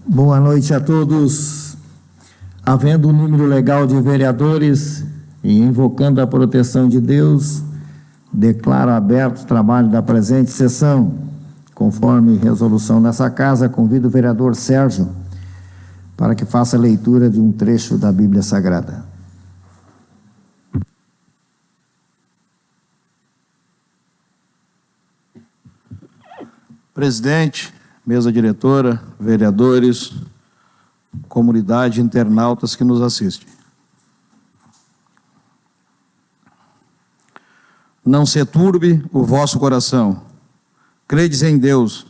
Boa noite a todos. Havendo um número legal de vereadores e invocando a proteção de Deus, declaro aberto o trabalho da presente sessão. Conforme resolução dessa casa, convido o vereador Sérgio para que faça a leitura de um trecho da Bíblia Sagrada. Presidente, mesa diretora, vereadores, comunidade, internautas que nos assistem. Não se turbe o vosso coração. Credes em Deus,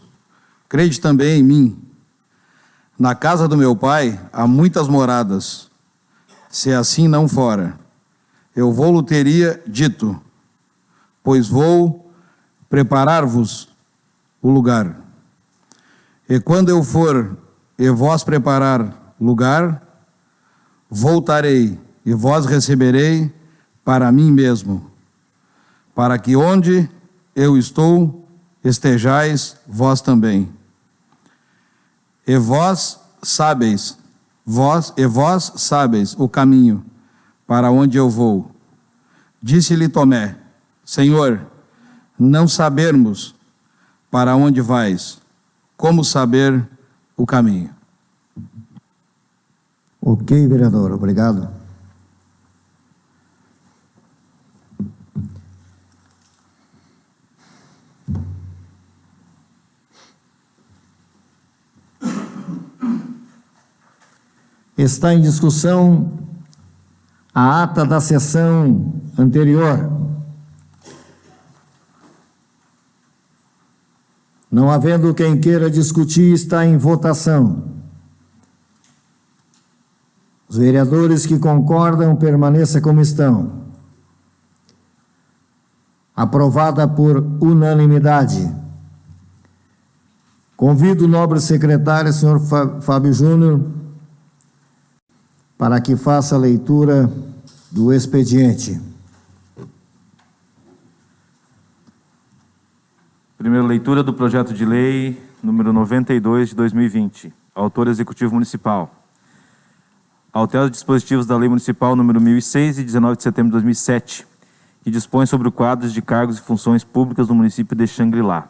crede também em mim. Na casa do meu pai há muitas moradas. Se assim não fora, eu vou-lo teria dito, pois vou preparar-vos o lugar. E quando eu for e vós preparar lugar, voltarei e vós receberei para mim mesmo, para que onde eu estou, estejais vós também. E vós sábeis o caminho para onde eu vou. Disse-lhe Tomé: Senhor, não sabermos para onde vais, como saber o caminho? Ok, vereador, obrigado. Está em discussão a ata da sessão anterior. Não havendo quem queira discutir, está em votação. Os vereadores que concordam, permaneça como estão. Aprovada por unanimidade. Convido o nobre secretário, senhor Fábio Júnior, para que faça a leitura do expediente. Primeira leitura do projeto de lei número 92 de 2020. Autor Executivo Municipal. Altera os dispositivos da Lei Municipal número 1006 de 19 de setembro de 2007, que dispõe sobre o quadro de cargos e funções públicas do município de Xangri-Lá.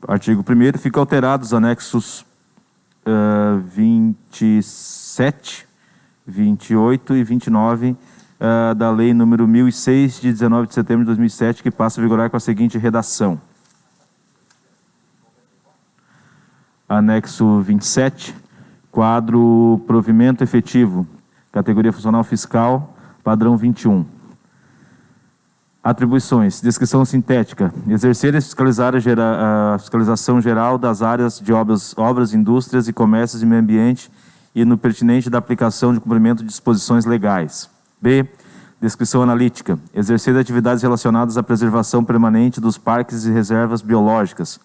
Artigo 1º, fica alterados os anexos 27, 28 e 29 da Lei número 1006 de 19 de setembro de 2007, que passa a vigorar com a seguinte redação. Anexo 27, quadro provimento efetivo, categoria funcional fiscal, padrão 21. Atribuições, descrição sintética, exercer e fiscalizar a fiscalização geral das áreas de obras, indústrias e comércios e meio ambiente e no pertinente da aplicação de cumprimento de disposições legais. B. Descrição analítica, exercer atividades relacionadas à preservação permanente dos parques e reservas biológicas,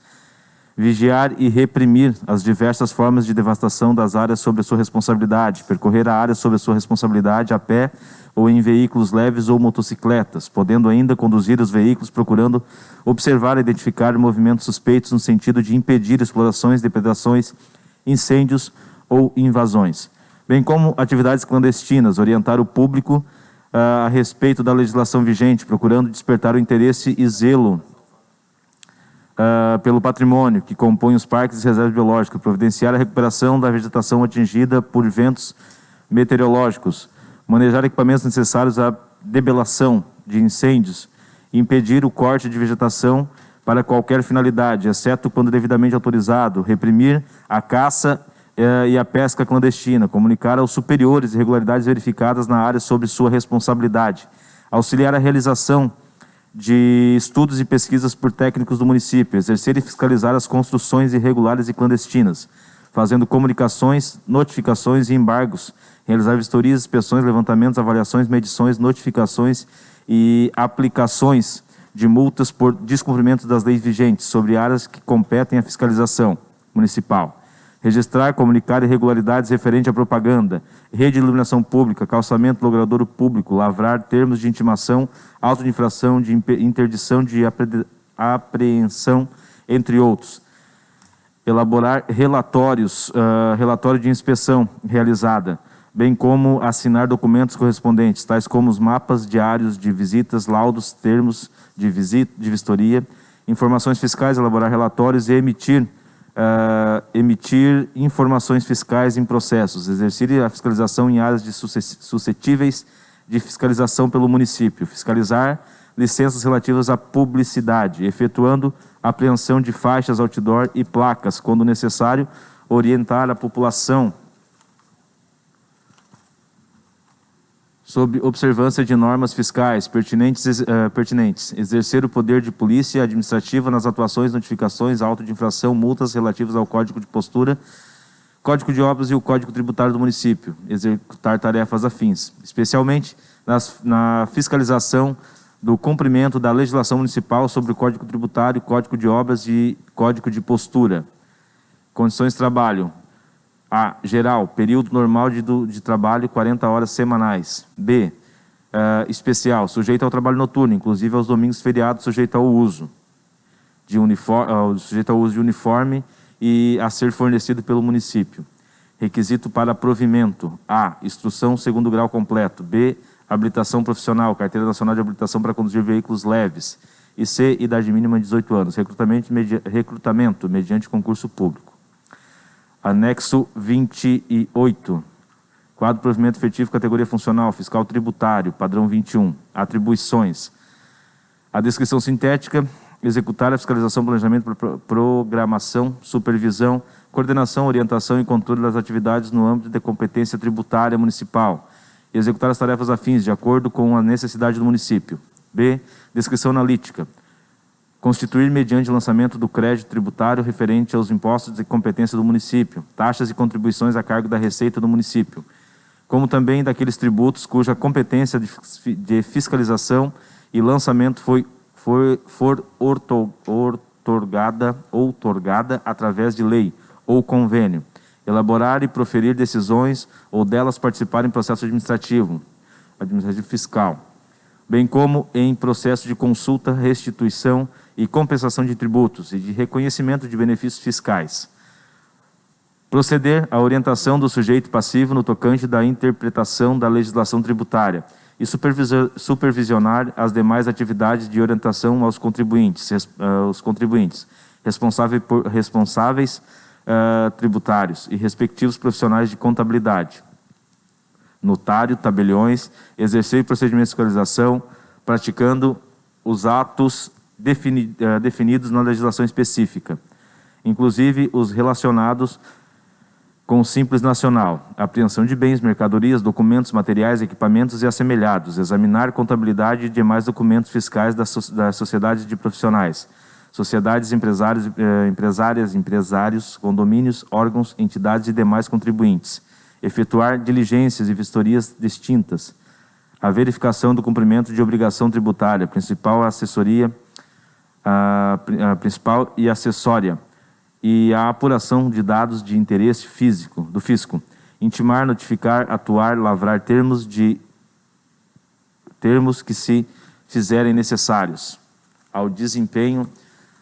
vigiar e reprimir as diversas formas de devastação das áreas sob a sua responsabilidade, percorrer a área sob a sua responsabilidade a pé ou em veículos leves ou motocicletas, podendo ainda conduzir os veículos procurando observar e identificar movimentos suspeitos no sentido de impedir explorações, depredações, incêndios ou invasões, bem como atividades clandestinas, orientar o público a respeito da legislação vigente, procurando despertar o interesse e zelo pelo patrimônio que compõe os parques e reservas biológicas, providenciar a recuperação da vegetação atingida por ventos meteorológicos, manejar equipamentos necessários à debelação de incêndios, impedir o corte de vegetação para qualquer finalidade, exceto quando devidamente autorizado, reprimir a caça e a pesca clandestina, comunicar aos superiores irregularidades verificadas na área sob sua responsabilidade, auxiliar a realização de estudos e pesquisas por técnicos do município, exercer e fiscalizar as construções irregulares e clandestinas, fazendo comunicações, notificações e embargos, realizar vistorias, inspeções, levantamentos, avaliações, medições, notificações e aplicações de multas por descumprimento das leis vigentes sobre áreas que competem à fiscalização municipal. Registrar, comunicar irregularidades referente à propaganda, rede de iluminação pública, calçamento, logradouro público, lavrar termos de intimação, auto de infração, de interdição de apreensão, entre outros. Elaborar relatório de inspeção realizada, bem como assinar documentos correspondentes, tais como os mapas diários de visitas, laudos, termos de vistoria, informações fiscais, elaborar relatórios e emitir informações fiscais em processos, exercer a fiscalização em áreas suscetíveis de fiscalização pelo município, fiscalizar licenças relativas à publicidade, efetuando apreensão de faixas, outdoor e placas, quando necessário, orientar a população sobre observância de normas fiscais pertinentes, exercer o poder de polícia administrativa nas atuações, notificações, auto de infração, multas relativas ao Código de Postura, Código de Obras e o Código Tributário do município, executar tarefas afins, especialmente na fiscalização do cumprimento da legislação municipal sobre o Código Tributário, Código de Obras e Código de Postura. Condições de trabalho. A. Geral, período normal de trabalho, 40 horas semanais. B. Especial, sujeito ao trabalho noturno, inclusive aos domingos e feriados, sujeito ao uso de uniforme e a ser fornecido pelo município. Requisito para provimento. A. Instrução segundo grau completo. B. Habilitação profissional, Carteira Nacional de Habilitação para conduzir veículos leves. E C. Idade mínima de 18 anos. Recrutamento mediante concurso público. Anexo 28. Quadro de provimento efetivo, categoria funcional, fiscal tributário, padrão 21. Atribuições. A descrição sintética, executar a fiscalização, planejamento, programação, supervisão, coordenação, orientação e controle das atividades no âmbito de competência tributária municipal. Executar as tarefas afins, de acordo com a necessidade do município. B. Descrição analítica. Constituir mediante lançamento do crédito tributário referente aos impostos de competência do município, taxas e contribuições a cargo da receita do município, como também daqueles tributos cuja competência de fiscalização e lançamento for outorgada através de lei ou convênio. Elaborar e proferir decisões ou delas participar em processo administrativo fiscal, bem como em processo de consulta, restituição e compensação de tributos e de reconhecimento de benefícios fiscais. Proceder à orientação do sujeito passivo no tocante da interpretação da legislação tributária e supervisionar as demais atividades de orientação aos contribuintes, responsáveis tributários e respectivos profissionais de contabilidade, notário, tabeliões, exercer procedimentos de fiscalização, praticando os atos definidos na legislação específica, inclusive os relacionados com o Simples Nacional, apreensão de bens, mercadorias, documentos, materiais, equipamentos e assemelhados, examinar contabilidade e demais documentos fiscais das sociedades de profissionais, sociedades empresários, condomínios, órgãos, entidades e demais contribuintes, efetuar diligências e vistorias distintas, a verificação do cumprimento de obrigação tributária, principal e acessória, e a apuração de dados de interesse do fisco, intimar, notificar, atuar, lavrar termos que se fizerem necessários ao desempenho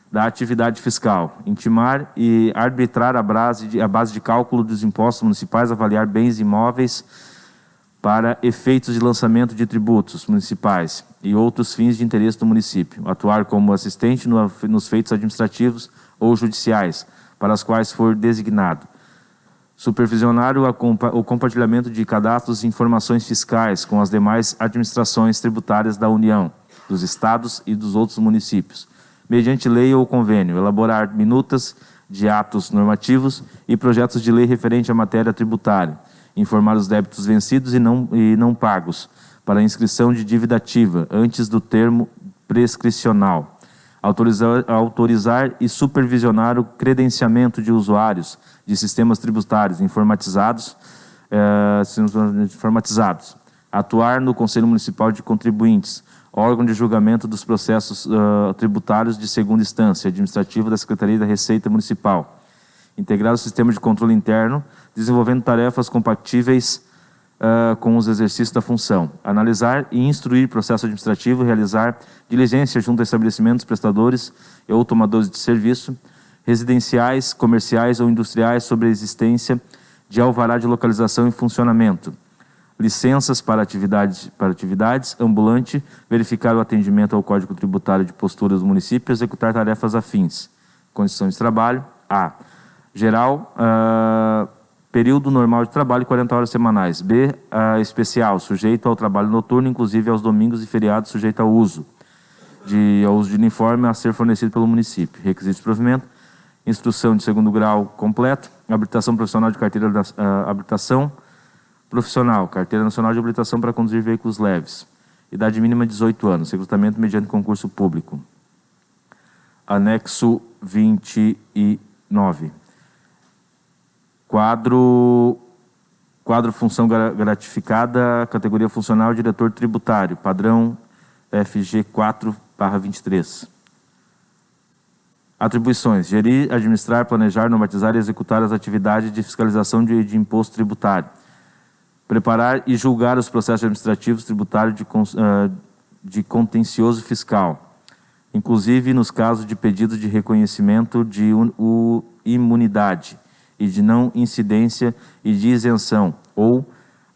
da atividade fiscal, intimar e arbitrar a base de cálculo dos impostos municipais, avaliar bens imóveis para efeitos de lançamento de tributos municipais e outros fins de interesse do município, atuar como assistente nos feitos administrativos ou judiciais, para os quais for designado, supervisionar o compartilhamento de cadastros e informações fiscais com as demais administrações tributárias da União, dos estados e dos outros municípios, mediante lei ou convênio, elaborar minutas de atos normativos e projetos de lei referente à matéria tributária, informar os débitos vencidos e não pagos, para inscrição de dívida ativa, antes do termo prescricional, autorizar e supervisionar o credenciamento de usuários de sistemas tributários informatizados, atuar no Conselho Municipal de Contribuintes, órgão de julgamento dos processos tributários de segunda instância, administrativo da Secretaria da Receita Municipal, integrar o sistema de controle interno, desenvolvendo tarefas compatíveis com os exercícios da função, analisar e instruir processo administrativo, realizar diligência junto a estabelecimentos prestadores ou tomadores de serviço, residenciais, comerciais ou industriais sobre a existência de alvará de localização e funcionamento, licenças para atividades ambulante, verificar o atendimento ao Código Tributário de posturas do município, executar tarefas afins. Condições de trabalho: A. Geral, período normal de trabalho, 40 horas semanais. B. Especial, sujeito ao trabalho noturno, inclusive aos domingos e feriados, sujeito ao uso de uniforme a ser fornecido pelo município. Requisitos de provimento: instrução de segundo grau completo, habilitação profissional de carteira da habilitação profissional, carteira nacional de habilitação para conduzir veículos leves. Idade mínima 18 anos, recrutamento mediante concurso público. Anexo 29. Quadro função gratificada, categoria funcional, diretor tributário, padrão FG 4/23. Atribuições: gerir, administrar, planejar, normatizar e executar as atividades de fiscalização de imposto tributário. Preparar e julgar os processos administrativos tributários de contencioso fiscal, inclusive nos casos de pedidos de reconhecimento de imunidade e de não incidência e de isenção, ou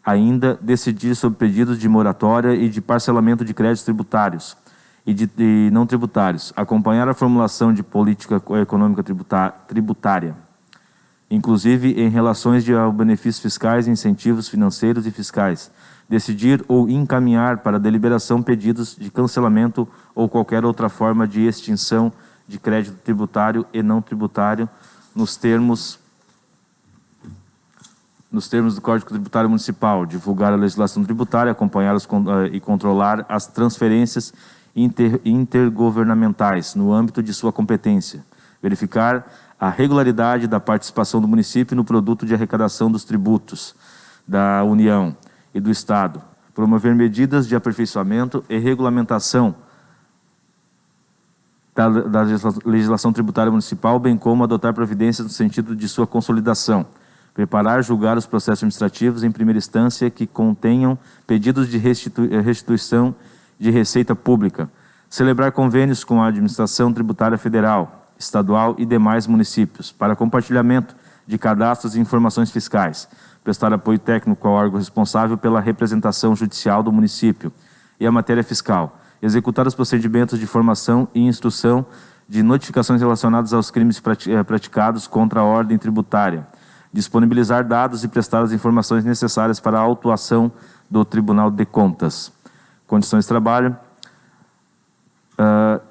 ainda decidir sobre pedidos de moratória e de parcelamento de créditos tributários e de não tributários, acompanhar a formulação de política econômica tributária, inclusive em relações de benefícios fiscais, incentivos financeiros e fiscais, decidir ou encaminhar para deliberação pedidos de cancelamento ou qualquer outra forma de extinção de crédito tributário e não tributário nos termos do Código Tributário Municipal, divulgar a legislação tributária, acompanhar e controlar as transferências intergovernamentais no âmbito de sua competência, verificar a regularidade da participação do município no produto de arrecadação dos tributos da União e do Estado, promover medidas de aperfeiçoamento e regulamentação da legislação tributária municipal, bem como adotar providências no sentido de sua consolidação, preparar e julgar os processos administrativos em primeira instância que contenham pedidos de restituição de receita pública, celebrar convênios com a administração tributária federal, estadual e demais municípios para compartilhamento de cadastros e informações fiscais, prestar apoio técnico ao órgão responsável pela representação judicial do município e a matéria fiscal, executar os procedimentos de formação e instrução de notificações relacionadas aos crimes praticados contra a ordem tributária, disponibilizar dados e prestar as informações necessárias para a autuação do Tribunal de Contas. Condições de trabalho: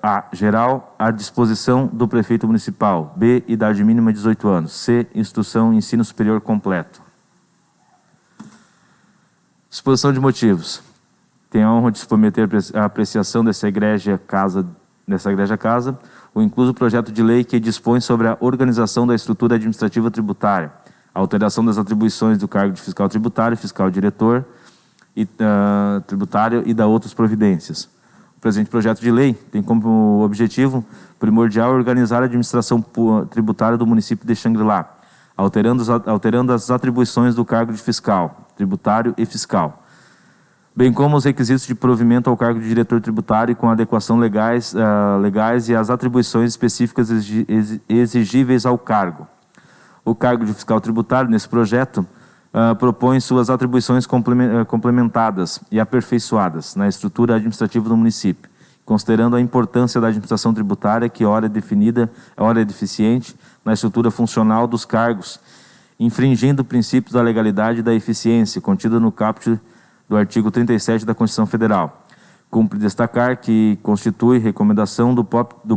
A. Geral, à disposição do prefeito municipal. B. Idade mínima 18 anos. C. Instrução e ensino superior completo. Exposição de motivos. Tenho a honra de submeter a apreciação dessa egrégia casa, o incluso projeto de lei que dispõe sobre a organização da estrutura administrativa tributária, a alteração das atribuições do cargo de fiscal tributário, fiscal diretor tributário e da outras providências. O presente projeto de lei tem como objetivo primordial organizar a administração tributária do município de Xangri-Lá, alterando as atribuições do cargo de fiscal, tributário e fiscal, bem como os requisitos de provimento ao cargo de diretor tributário com adequação legais e as atribuições específicas exigíveis ao cargo. O cargo de fiscal tributário, nesse projeto, propõe suas atribuições complementadas e aperfeiçoadas na estrutura administrativa do município, considerando a importância da administração tributária, que ora é definida, ora é deficiente, na estrutura funcional dos cargos, infringindo princípios da legalidade e da eficiência, contida no caput do artigo 37 da Constituição Federal. Cumpre destacar que constitui recomendação do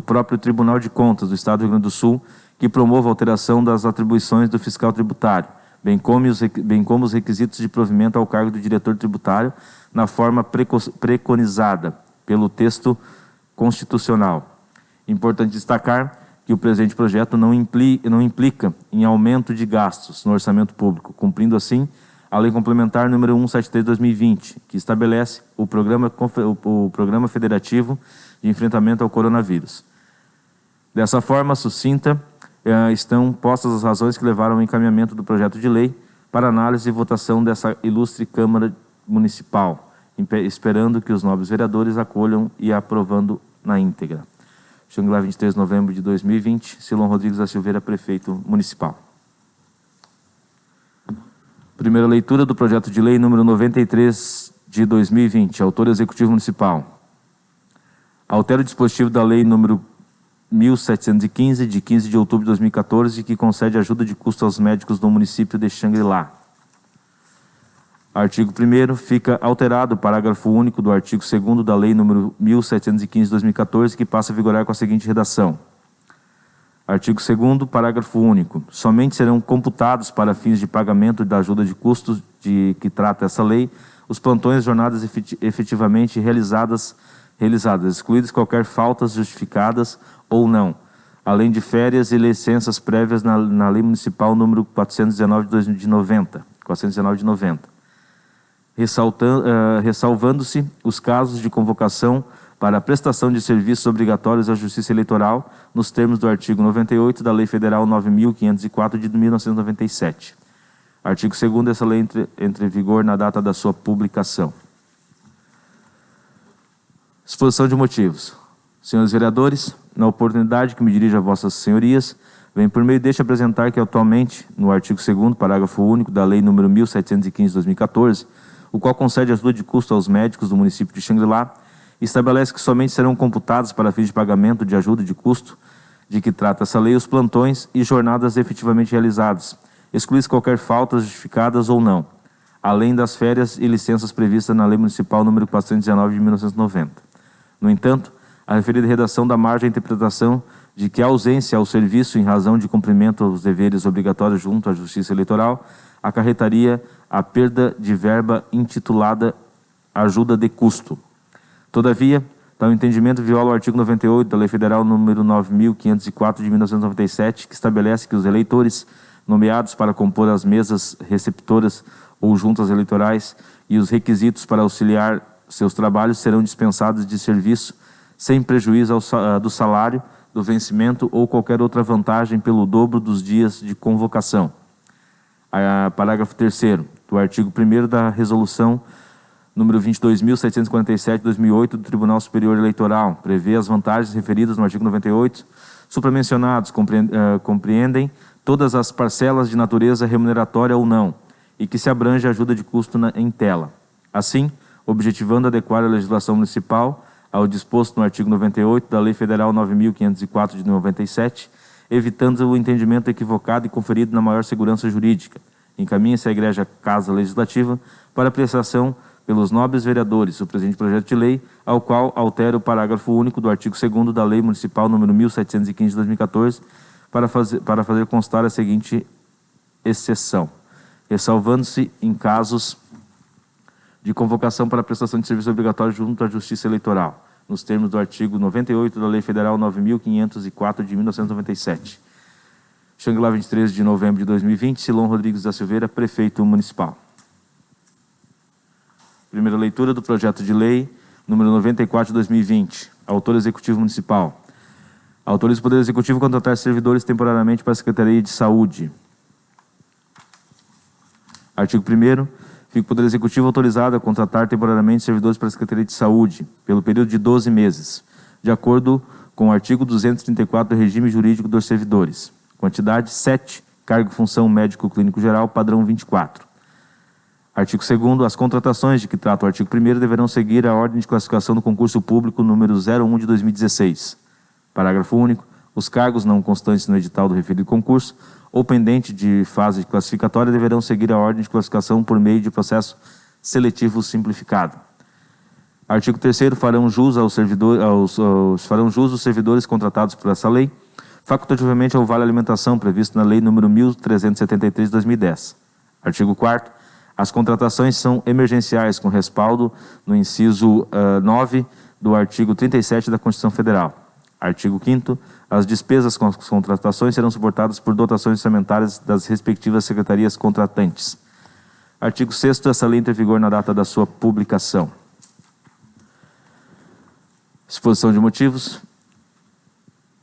próprio Tribunal de Contas do Estado do Rio Grande do Sul que promova a alteração das atribuições do fiscal tributário, bem como os requisitos de provimento ao cargo do diretor tributário na forma preconizada pelo texto constitucional. Importante destacar que o presente projeto não implica em aumento de gastos no orçamento público, cumprindo assim a Lei Complementar número 173/2020, que estabelece o Programa Federativo de Enfrentamento ao Coronavírus. Dessa forma sucinta, estão postas as razões que levaram ao encaminhamento do projeto de lei para análise e votação dessa ilustre Câmara Municipal, esperando que os nobres vereadores acolham e aprovando na íntegra. Xangri-Lá, 23 de novembro de 2020, Silon Rodrigues da Silveira, Prefeito Municipal. Primeira leitura do projeto de lei número 93 de 2020, autor Executivo Municipal. Altera o dispositivo da lei número 1715, de 15 de outubro de 2014, que concede ajuda de custo aos médicos do município de Xangri-Lá. Artigo 1º, fica alterado o parágrafo único do artigo 2º da lei número 1715 de 2014, que passa a vigorar com a seguinte redação. Artigo 2º, parágrafo único. Somente serão computados para fins de pagamento da ajuda de custos de que trata essa lei os plantões e jornadas efetivamente realizadas, excluídas qualquer faltas justificadas ou não, além de férias e licenças prévias na Lei Municipal número 419 de 90, ressalvando-se os casos de convocação para a prestação de serviços obrigatórios à Justiça Eleitoral, nos termos do artigo 98 da Lei Federal 9.504 de 1997. Artigo 2º, essa lei entra em vigor na data da sua publicação. Exposição de motivos. Senhores vereadores, na oportunidade que me dirijo a vossas senhorias, venho por meio deste apresentar que atualmente, no artigo 2º, parágrafo único da Lei nº 1715 de 2014, o qual concede ajuda de custo aos médicos do município de Xangri-Lá, estabelece que somente serão computados para fins de pagamento de ajuda de custo de que trata essa lei os plantões e jornadas efetivamente realizados, excluídas qualquer faltas justificadas ou não, além das férias e licenças previstas na Lei Municipal nº 419 de 1990. No entanto, a referida redação dá margem à interpretação de que a ausência ao serviço em razão de cumprimento aos deveres obrigatórios junto à Justiça Eleitoral acarretaria a perda de verba intitulada ajuda de custo. Todavia, tal entendimento viola o artigo 98 da Lei Federal nº 9.504 de 1997, que estabelece que os eleitores nomeados para compor as mesas receptoras ou juntas eleitorais e os requisitos para auxiliar seus trabalhos serão dispensados de serviço sem prejuízo do salário, do vencimento ou qualquer outra vantagem pelo dobro dos dias de convocação. Parágrafo 3º do artigo 1º da Resolução número 22.747 de 2008 do Tribunal Superior Eleitoral prevê as vantagens referidas no artigo 98, supramencionados, compreendem todas as parcelas de natureza remuneratória ou não, e que se abrange a ajuda de custo em tela. Assim, objetivando adequar a legislação municipal ao disposto no artigo 98 da Lei Federal 9.504 de 97, evitando o entendimento equivocado e conferido na maior segurança jurídica, encaminha-se à Igreja Casa Legislativa para apreciação pelos nobres vereadores o presente projeto de lei, ao qual altera o parágrafo único do artigo 2º da Lei Municipal número 1715 de 2014, para fazer constar a seguinte exceção, ressalvando-se em casos de convocação para prestação de serviço obrigatório junto à Justiça Eleitoral, nos termos do artigo 98 da Lei Federal 9.504 de 1997. Xangri-Lá, 23 de novembro de 2020, Silon Rodrigues da Silveira, Prefeito Municipal. Primeira leitura do projeto de lei número 94 de 2020. Autor Executivo Municipal. Autoriza o Poder Executivo contratar servidores temporariamente para a Secretaria de Saúde. Artigo 1º. Fica o Poder Executivo autorizado a contratar temporariamente servidores para a Secretaria de Saúde, pelo período de 12 meses, de acordo com o artigo 234 do Regime Jurídico dos Servidores. Quantidade 7, cargo e função médico clínico geral, padrão 24. Artigo 2º. As contratações de que trata o artigo 1º deverão seguir a ordem de classificação do concurso público número 01 de 2016. Parágrafo único. Os cargos não constantes no edital do referido concurso ou pendente de fase classificatória deverão seguir a ordem de classificação por meio de processo seletivo simplificado. Artigo 3º. Farão jus os servidores contratados por essa lei, facultativamente ao vale alimentação previsto na Lei nº 1.373 de 2010. Artigo 4º. As contratações são emergenciais com respaldo no inciso 9 do artigo 37 da Constituição Federal. Artigo 5º. As despesas com as contratações serão suportadas por dotações orçamentárias das respectivas secretarias contratantes. Artigo 6º. Essa lei entra em vigor na data da sua publicação. Exposição de motivos.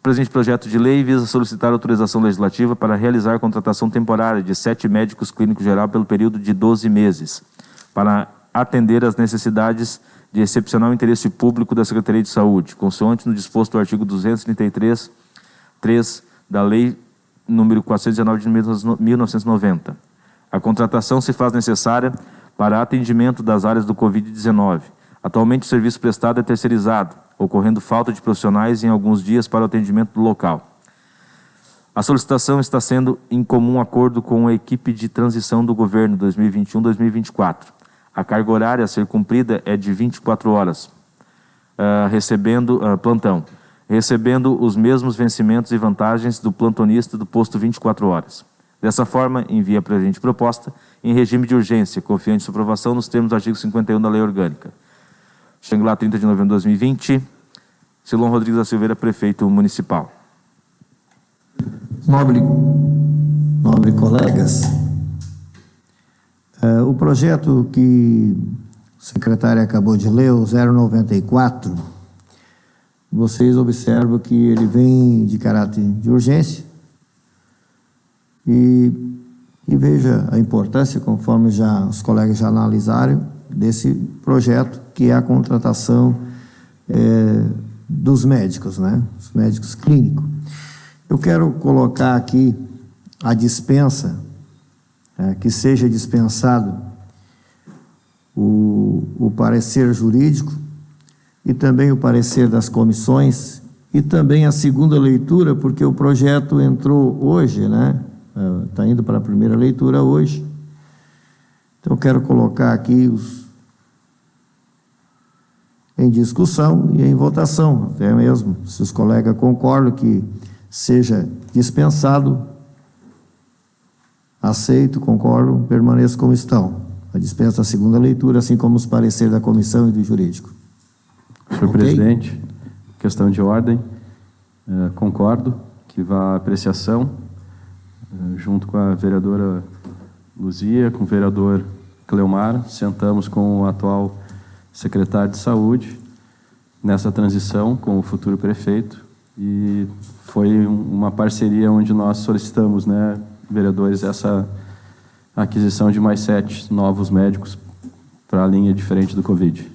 presente projeto de lei visa solicitar autorização legislativa para realizar contratação temporária de 7 médicos clínicos geral pelo período de 12 meses, para atender às necessidades de excepcional interesse público da Secretaria de Saúde, consoante no disposto do artigo 233-3 da Lei número 419 de 1990. A contratação se faz necessária para atendimento das áreas do Covid-19. Atualmente o serviço prestado é terceirizado, ocorrendo falta de profissionais em alguns dias para o atendimento do local. A solicitação está sendo em comum acordo com a equipe de transição do governo 2021-2024. A carga horária a ser cumprida é de 24 horas, plantão, recebendo os mesmos vencimentos e vantagens do plantonista do posto 24 horas. Dessa forma, envia a presente proposta em regime de urgência, confiante em sua aprovação nos termos do artigo 51 da Lei Orgânica. Xangri-Lá, 30 de novembro de 2020. Silon Rodrigues da Silveira, Prefeito Municipal. Nobre colegas, o projeto que o secretário acabou de ler, o 094, vocês observam que ele vem de caráter de urgência e veja a importância, conforme os colegas já analisaram, desse projeto, que é a contratação dos médicos, né? Os médicos clínicos. Eu quero colocar aqui a dispensa, que seja dispensado o parecer jurídico e também o parecer das comissões e também a segunda leitura, porque o projeto entrou hoje, né? Está indo para a primeira leitura hoje. Então, eu quero colocar aqui em discussão e em votação, até mesmo, se os colegas concordam que seja dispensado, aceito, concordo, permaneço como estão. A dispensa da segunda leitura, assim como os pareceres da comissão e do jurídico. Senhor Presidente, questão de ordem, concordo que vá à apreciação, junto com a vereadora Luzia, com o vereador Cleomar, sentamos com o atual secretário de Saúde nessa transição com o futuro prefeito e foi uma parceria onde nós solicitamos, né, vereadores, essa aquisição de mais 7 novos médicos para a linha diferente do Covid.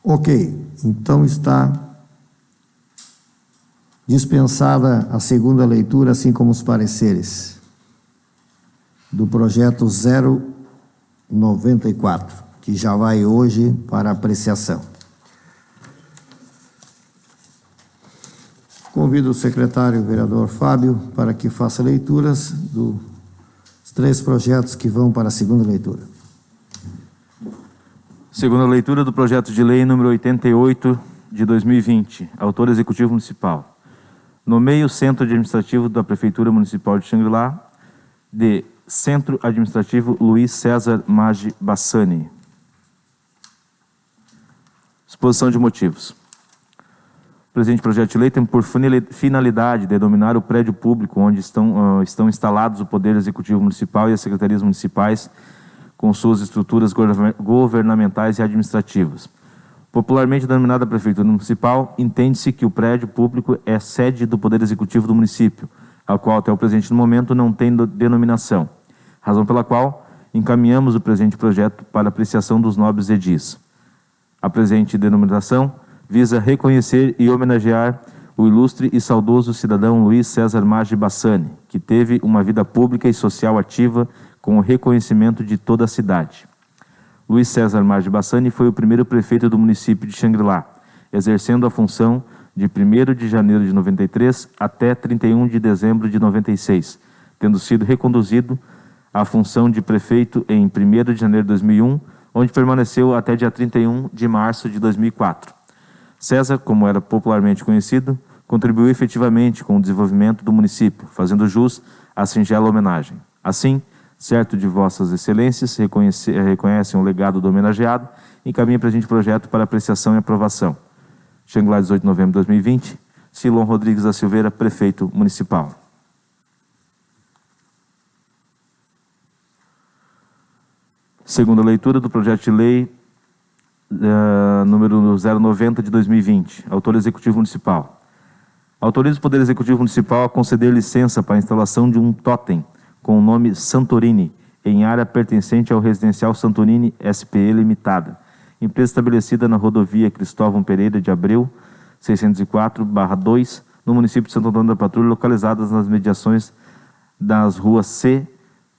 Ok, então está dispensada a segunda leitura, assim como os pareceres do projeto 094, que já vai hoje para apreciação. Convido o secretário, o vereador Fábio, para que faça leituras dos 3 projetos que vão para a segunda leitura. Segunda leitura do projeto de lei número 88 de 2020, autor executivo municipal. Nomeia o Centro Administrativo da Prefeitura Municipal de Xangri-Lá de Centro Administrativo Luiz César Maggi Bassani. Exposição de motivos. O presente projeto de lei tem por finalidade denominar o prédio público onde estão instalados o Poder Executivo Municipal e as secretarias municipais com suas estruturas governamentais e administrativas. Popularmente denominada Prefeitura Municipal, entende-se que o prédio público é sede do Poder Executivo do município, a qual até o presente momento não tem denominação, razão pela qual encaminhamos o presente projeto para apreciação dos nobres edis. A presente denominação visa reconhecer e homenagear o ilustre e saudoso cidadão Luiz César Maggi Bassani, que teve uma vida pública e social ativa com o reconhecimento de toda a cidade. Luiz César Maggi Bassani foi o primeiro prefeito do município de Xangri-Lá, exercendo a função de 1º de janeiro de 93 até 31 de dezembro de 96, tendo sido reconduzido à função de prefeito em 1º de janeiro de 2001, onde permaneceu até dia 31 de março de 2004. César, como era popularmente conhecido, contribuiu efetivamente com o desenvolvimento do município, fazendo jus à singela homenagem. Assim, certo de vossas excelências reconhecem o legado do homenageado e encaminha o presente projeto para apreciação e aprovação. Xangri-Lá, 18 de novembro de 2020, Silon Rodrigues da Silveira, Prefeito Municipal. Segunda leitura do projeto de lei número 090 de 2020. Autor Executivo Municipal. Autoriza o Poder Executivo Municipal a conceder licença para a instalação de um tótem com o nome Santorini, em área pertencente ao Residencial Santorini SPE Limitada, empresa estabelecida na rodovia Cristóvão Pereira de Abreu, 604/2, no município de Santo Antônio da Patrulha, localizadas nas mediações das ruas C,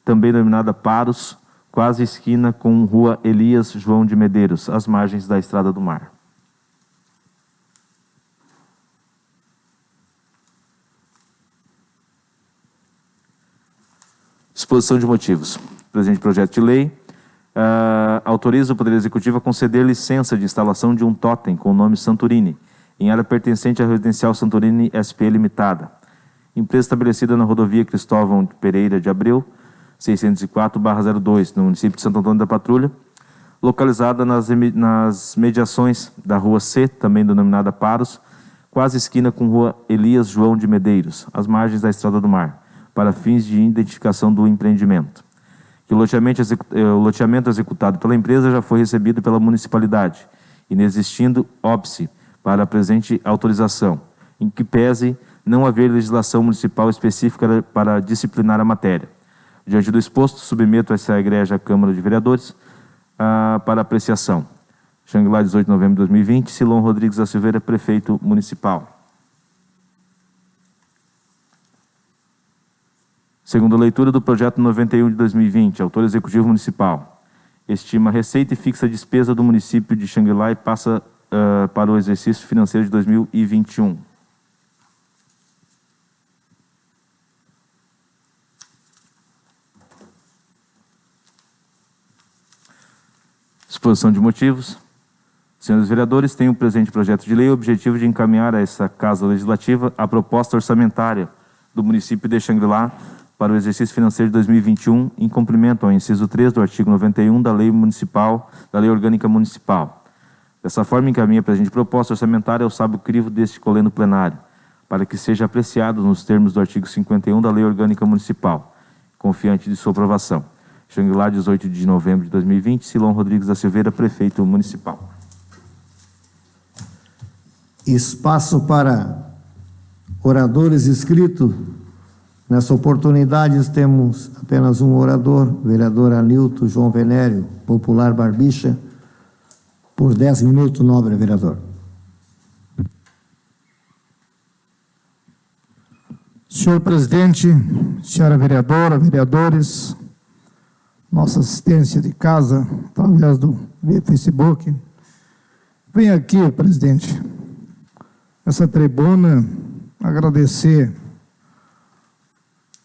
também denominada Paros, quase esquina com Rua Elias João de Medeiros, às margens da Estrada do Mar. Exposição de motivos. Presente projeto de lei autoriza o Poder Executivo a conceder licença de instalação de um tótem com o nome Santorini, em área pertencente à Residencial Santorini SPE Limitada, empresa estabelecida na rodovia Cristóvão Pereira de Abreu, 604/02, no município de Santo Antônio da Patrulha, localizada nas mediações da Rua C, também denominada Paros, quase esquina com Rua Elias João de Medeiros, às margens da Estrada do Mar, para fins de identificação do empreendimento. Que o loteamento executado pela empresa já foi recebido pela municipalidade, inexistindo óbice para a presente autorização, em que pese não haver legislação municipal específica para disciplinar a matéria. Diante do exposto, submeto essa egrégia à Câmara de Vereadores para apreciação. Xangri-Lá, 18 de novembro de 2020, Silon Rodrigues da Silveira, Prefeito Municipal. Segunda leitura do projeto 91 de 2020, autor Executivo Municipal. Estima a receita e fixa a despesa do município de Xangri-Lá e passa para o exercício financeiro de 2021. Exposição de motivos. Senhores vereadores, tem o presente projeto de lei o objetivo de encaminhar a essa Casa Legislativa a proposta orçamentária do município de Xangri-Lá para o exercício financeiro de 2021, em cumprimento ao inciso 3 do artigo 91 da Lei Orgânica Municipal. Dessa forma, encaminha a presente proposta orçamentária ao sábio crivo deste coleno plenário, para que seja apreciado nos termos do artigo 51 da Lei Orgânica Municipal, confiante de sua aprovação. Xangri-Lá, 18 de novembro de 2020, Silon Rodrigues da Silveira, Prefeito Municipal. Espaço para oradores inscritos. Nessa oportunidade, temos apenas um orador, vereador Anilton João Venério, popular Barbicha, por 10 minutos, nobre vereador. Senhor presidente, senhora vereadora, vereadores, nossa assistência de casa, através do Facebook, venho aqui, presidente, nessa tribuna, agradecer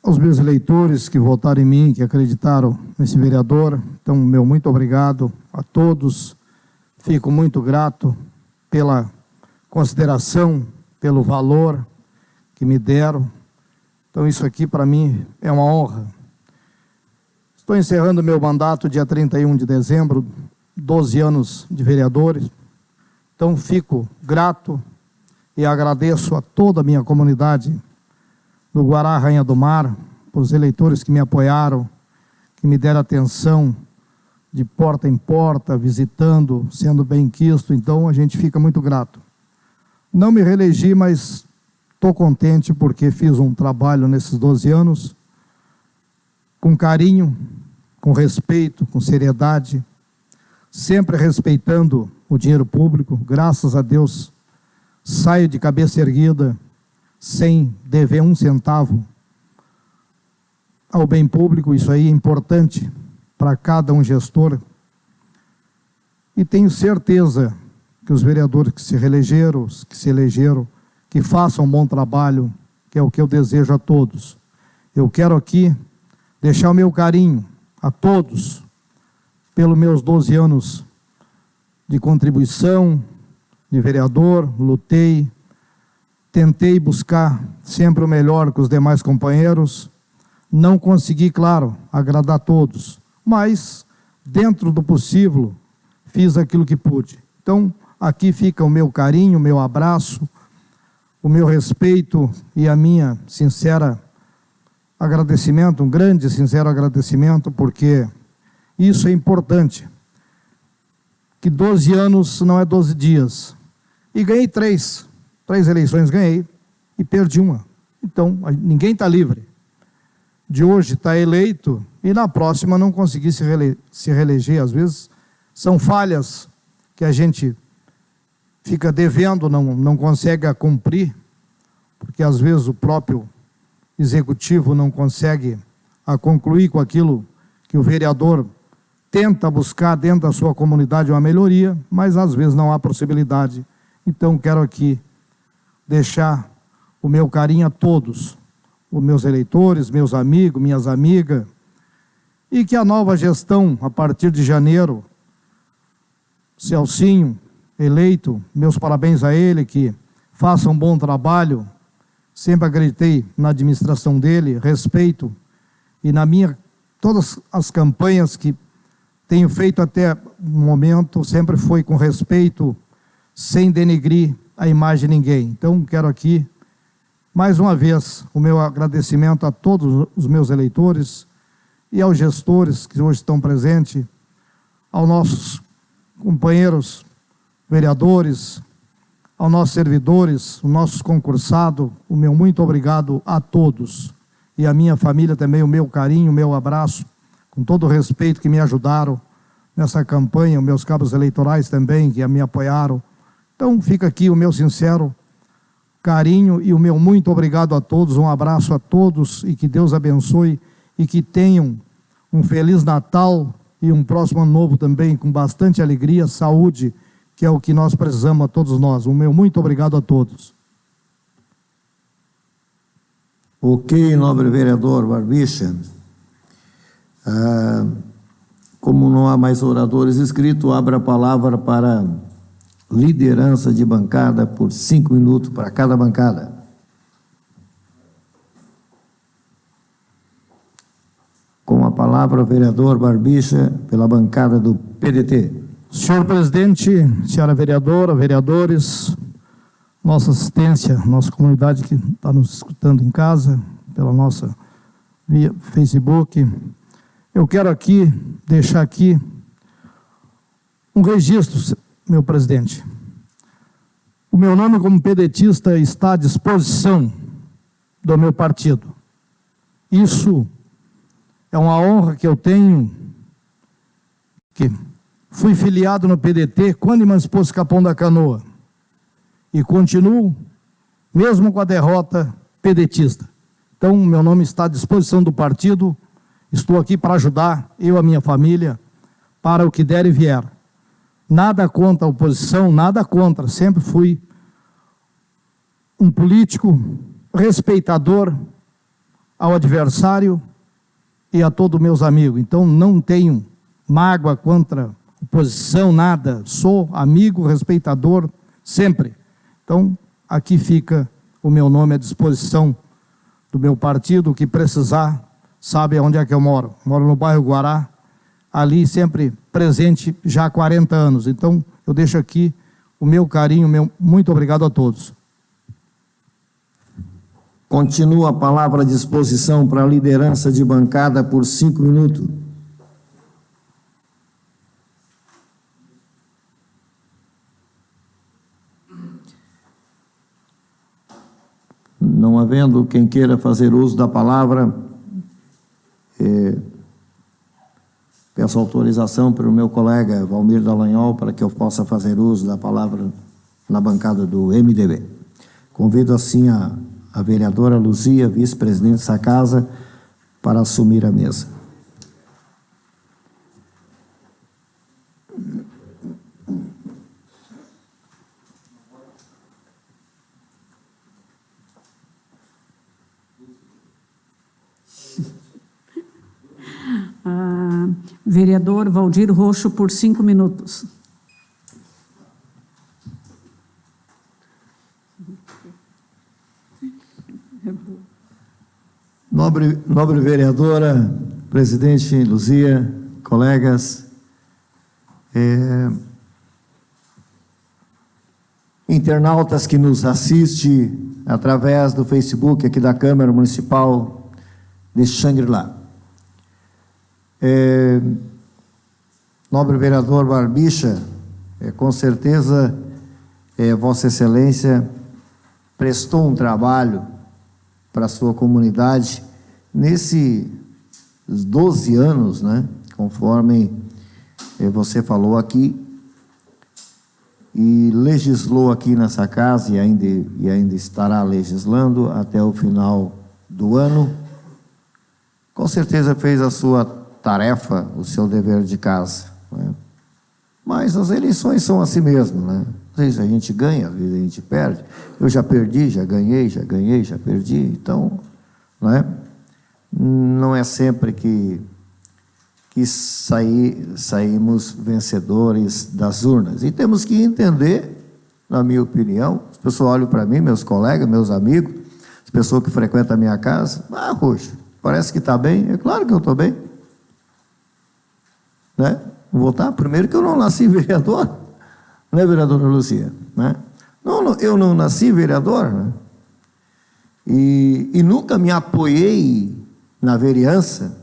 aos meus eleitores que votaram em mim, que acreditaram nesse vereador. Então, meu muito obrigado a todos. Fico muito grato pela consideração, pelo valor que me deram. Então, isso aqui para mim é uma honra. Estou encerrando meu mandato dia 31 de dezembro, 12 anos de vereadores. Então, fico grato e agradeço a toda a minha comunidade do Guará Rainha do Mar, por os eleitores que me apoiaram, que me deram atenção de porta em porta, visitando, sendo bem-quisto. Então, a gente fica muito grato. Não me reelegi, mas estou contente porque fiz um trabalho nesses 12 anos, com carinho, com respeito, com seriedade, sempre respeitando o dinheiro público. Graças a Deus, saio de cabeça erguida, sem dever um centavo ao bem público. Isso aí é importante para cada um gestor. E tenho certeza que os vereadores que se reelegeram, os que se elegeram, que façam um bom trabalho, que é o que eu desejo a todos. Eu quero aqui deixar o meu carinho a todos, pelos meus 12 anos de contribuição, de vereador, lutei, tentei buscar sempre o melhor com os demais companheiros. Não consegui, claro, agradar a todos, mas dentro do possível fiz aquilo que pude. Então, aqui fica o meu carinho, o meu abraço, o meu respeito e a minha sincera agradecimento, um grande e sincero agradecimento, porque isso é importante. que 12 anos não é 12 dias. E ganhei três eleições ganhei e perdi uma. Então, ninguém está livre. De hoje está eleito e na próxima não conseguir se reeleger. Às vezes são falhas que a gente fica devendo, não consegue cumprir, porque às vezes o próprio executivo não consegue concluir com aquilo que o vereador tenta buscar dentro da sua comunidade uma melhoria, mas às vezes não há possibilidade. Então quero aqui deixar o meu carinho a todos, os meus eleitores, meus amigos, minhas amigas, e que a nova gestão, a partir de janeiro, Celcinho, eleito, meus parabéns a ele, que faça um bom trabalho, sempre acreditei na administração dele, respeito, e todas as campanhas que tenho feito até o momento, sempre foi com respeito, sem denegrir a imagem de ninguém. Então, quero aqui, mais uma vez, o meu agradecimento a todos os meus eleitores e aos gestores que hoje estão presentes, aos nossos companheiros vereadores, aos nossos servidores, os nossos concursados, o meu muito obrigado a todos. E a minha família também, o meu carinho, o meu abraço, com todo o respeito que me ajudaram nessa campanha, os meus cabos eleitorais também, que me apoiaram. Então, fica aqui o meu sincero carinho e o meu muito obrigado a todos, um abraço a todos e que Deus abençoe e que tenham um Feliz Natal e um próximo ano novo também, com bastante alegria, saúde, que é o que nós precisamos a todos nós. O meu muito obrigado a todos. Ok, nobre vereador Barbicha. Como não há mais oradores inscritos, abro a palavra para liderança de bancada por 5 minutos para cada bancada. Com a palavra, o vereador Barbicha, pela bancada do PDT. Senhor presidente, senhora vereadora, vereadores, nossa assistência, nossa comunidade que está nos escutando em casa, pela nossa via Facebook, eu quero aqui, deixar aqui um registro, meu presidente. O meu nome como pedetista está à disposição do meu partido. Isso é uma honra que eu tenho, que fui filiado no PDT quando emancipou-se Capão da Canoa. E continuo, mesmo com a derrota, pedetista. Então, meu nome está à disposição do partido, estou aqui para ajudar, eu e a minha família, para o que der e vier. Nada contra a oposição, nada contra, sempre fui um político respeitador ao adversário e a todos meus amigos. Então, não tenho mágoa contra oposição, nada, sou amigo, respeitador, sempre. Então, aqui fica o meu nome à disposição do meu partido, o que precisar, sabe onde é que eu moro. Moro no bairro Guará, ali sempre presente já há 40 anos. Então, eu deixo aqui o meu carinho, meu muito obrigado a todos. Continua a palavra à disposição para a liderança de bancada por 5 minutos. Não havendo quem queira fazer uso da palavra, peço autorização para o meu colega Valmir Dallagnol para que eu possa fazer uso da palavra na bancada do MDB. Convido assim a vereadora Luzia, vice-presidente dessa casa, para assumir a mesa. Vereador Valdir Roxo, por 5 minutos. Nobre vereadora, presidente Luzia, colegas, internautas que nos assistem através do Facebook aqui da Câmara Municipal de Xangri-Lá. Nobre vereador Barbicha, Com certeza, Vossa Excelência prestou um trabalho para a sua comunidade nesses 12 anos, né? Conforme você falou aqui, e legislou aqui nessa casa e ainda estará legislando até o final do ano. Com certeza fez a sua tarefa, o seu dever de casa, né? Mas as eleições são assim mesmo, né? Às vezes a gente ganha, às vezes a gente perde. Eu já perdi, já ganhei, já perdi. Então, né? Não é sempre que saímos vencedores das urnas. E temos que entender, na minha opinião, as pessoas olham para mim, meus colegas, meus amigos, as pessoas que frequentam a minha casa, Roxo, parece que está bem. É claro que eu estou bem, né? Vou votar. Primeiro que eu não nasci vereador, né, vereadora Luzia? Né? Não, eu não nasci vereador, né? E nunca me apoiei na vereança,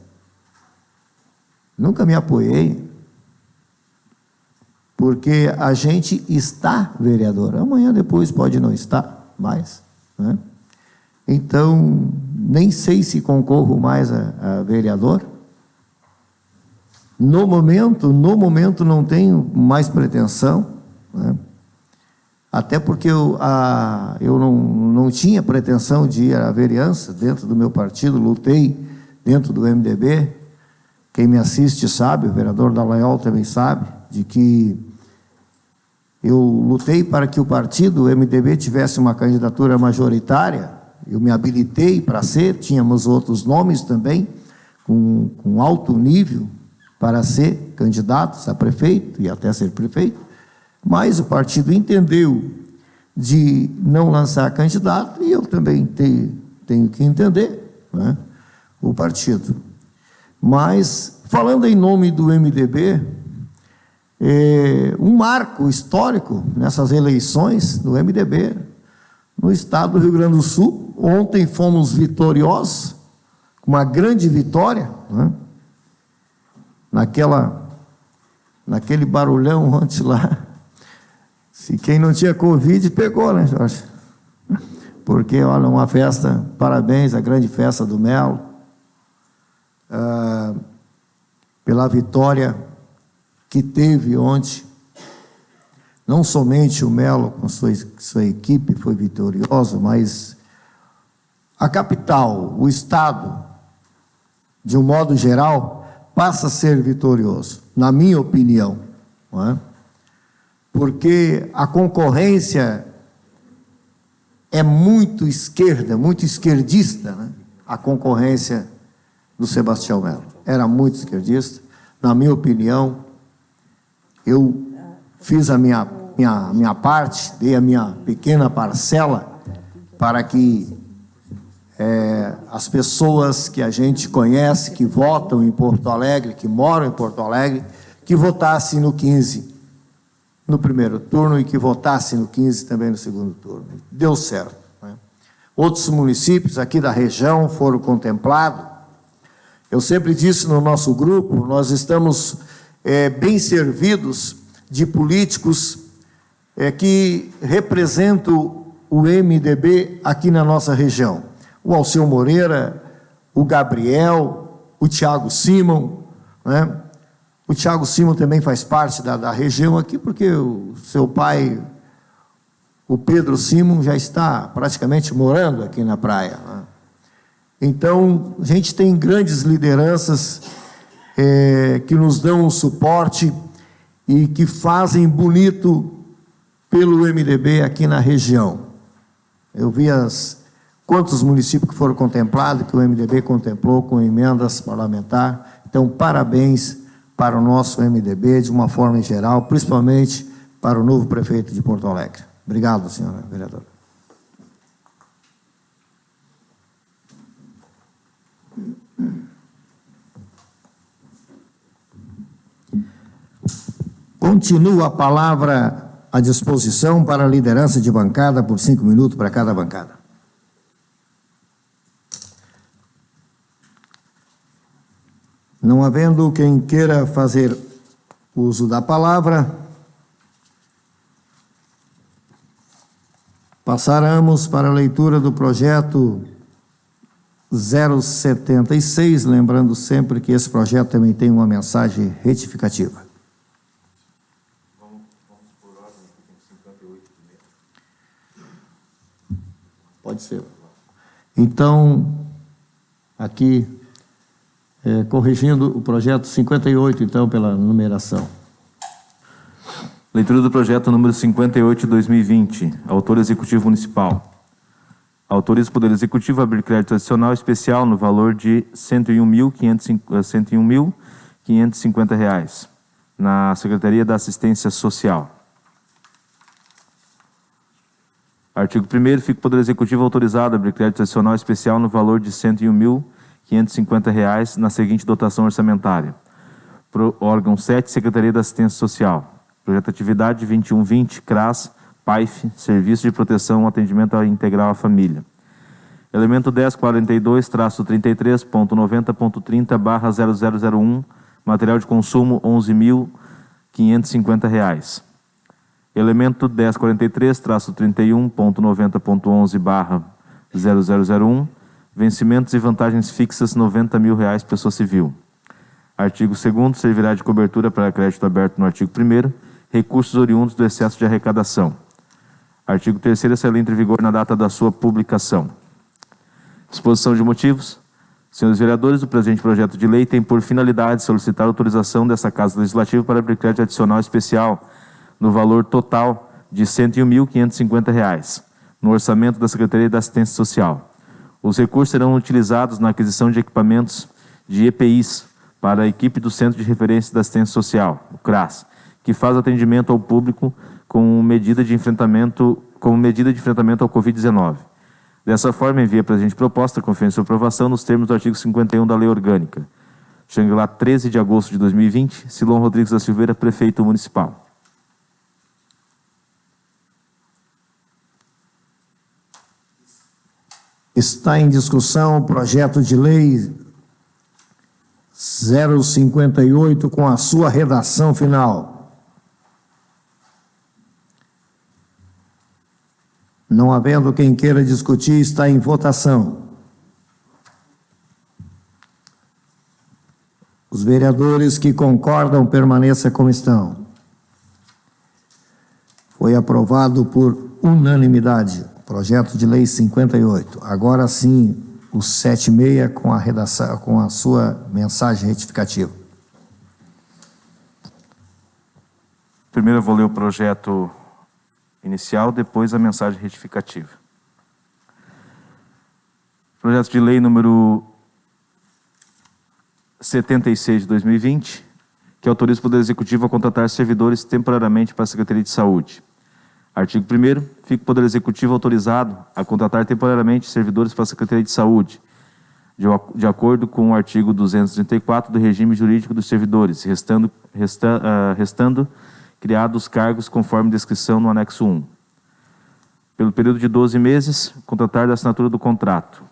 nunca me apoiei, porque a gente está vereador, amanhã depois pode não estar mais, né? Então, nem sei se concorro mais a vereador. No momento não tenho mais pretensão, né? Até porque eu não tinha pretensão de ir à vereança dentro do meu partido, lutei dentro do MDB. Quem me assiste sabe, o vereador Dallagnol também sabe, de que eu lutei para que o partido, o MDB, tivesse uma candidatura majoritária. Eu me habilitei para ser, tínhamos outros nomes também, com alto nível, para ser candidatos a prefeito e até ser prefeito, mas o partido entendeu de não lançar candidato, e eu também tenho que entender, né, o partido. Mas, falando em nome do MDB, um marco histórico nessas eleições do MDB, no estado do Rio Grande do Sul. Ontem fomos vitoriosos, uma grande vitória, né? Naquele barulhão ontem lá. Se quem não tinha Covid pegou, né, Jorge? Porque, olha, uma festa, parabéns, a grande festa do Melo, pela vitória que teve ontem. Não somente o Melo com sua equipe foi vitorioso, mas a capital, o estado, de um modo geral, passa a ser vitorioso, na minha opinião, não é? Porque a concorrência é muito esquerda, muito esquerdista, né? A concorrência do Sebastião Melo era muito esquerdista. Na minha opinião, eu fiz a minha parte, dei a minha pequena parcela para que as pessoas que a gente conhece, que votam em Porto Alegre, que moram em Porto Alegre, que votassem no 15 no primeiro turno e que votassem no 15 também no segundo turno. Deu certo, né? Outros municípios aqui da região foram contemplados. Eu sempre disse no nosso grupo, nós estamos bem servidos de políticos que representam o MDB aqui na nossa região. O Alceu Moreira, o Gabriel, o Tiago Simon, né? O Tiago Simon também faz parte da região aqui, porque o seu pai, o Pedro Simon, já está praticamente morando aqui na praia, né? Então, a gente tem grandes lideranças que nos dão um suporte e que fazem bonito pelo MDB aqui na região. Eu vi quantos municípios que foram contemplados, que o MDB contemplou com emendas parlamentares. Então, parabéns para o nosso MDB, de uma forma em geral, principalmente para o novo prefeito de Porto Alegre. Obrigado, senhora vereadora. Continua a palavra à disposição para a liderança de bancada por 5 minutos para cada bancada. Não havendo quem queira fazer uso da palavra, Passaremos para a leitura do projeto 076, lembrando sempre que esse projeto também tem uma mensagem retificativa. Pode ser. Então, aqui, corrigindo o projeto 58, então, pela numeração. Leitura do projeto número 58 de 2020. Autor Executivo Municipal. Autoriza o Poder Executivo a abrir crédito adicional especial no valor de R$ 101.550 na Secretaria da Assistência Social. Artigo 1º, fica o Poder Executivo autorizado a abrir crédito adicional especial no valor de R$ 101.550 na seguinte dotação orçamentária. Órgão 7, Secretaria da Assistência Social. Projeto Atividade 2120, CRAS, PAIF, Serviço de Proteção e Atendimento Integral à Família. Elemento 1042-33.90.30/0001, material de consumo R$ 11.550. Elemento 1043-31.90.11/0001, vencimentos e vantagens fixas R$ 90.000, pessoa civil. Artigo 2º, servirá de cobertura para crédito aberto no artigo 1º, recursos oriundos do excesso de arrecadação. Artigo 3º, essa lei entra em vigor na data da sua publicação. Exposição de motivos. Senhores vereadores, o presente projeto de lei tem por finalidade solicitar autorização dessa Casa Legislativa para abrir crédito adicional especial no valor total de R$ 101.550 no orçamento da Secretaria da Assistência Social. Os recursos serão utilizados na aquisição de equipamentos de EPIs para a equipe do Centro de Referência da Assistência Social, o CRAS, que faz atendimento ao público como medida de enfrentamento ao Covid-19. Dessa forma, envia a presente proposta à conferência de aprovação nos termos do artigo 51 da Lei Orgânica. Xangri-Lá, 13 de agosto de 2020, Silon Rodrigues da Silveira, Prefeito Municipal. Está em discussão o projeto de lei 058 com a sua redação final. Não havendo quem queira discutir, está em votação. Os vereadores que concordam, permaneçam como estão. Foi aprovado por unanimidade. Projeto de lei 58. Agora sim, o 76 com a redação, com a sua mensagem retificativa. Primeiro eu vou ler o projeto inicial, depois a mensagem retificativa. Projeto de lei número 76 de 2020, que autoriza o Poder Executivo a contratar servidores temporariamente para a Secretaria de Saúde. Artigo 1º, fica o Poder Executivo autorizado a contratar temporariamente servidores para a Secretaria de Saúde, de acordo com o artigo 234 do regime jurídico dos servidores, restando criados cargos conforme descrição no anexo 1. Pelo período de 12 meses, contratar da assinatura do contrato.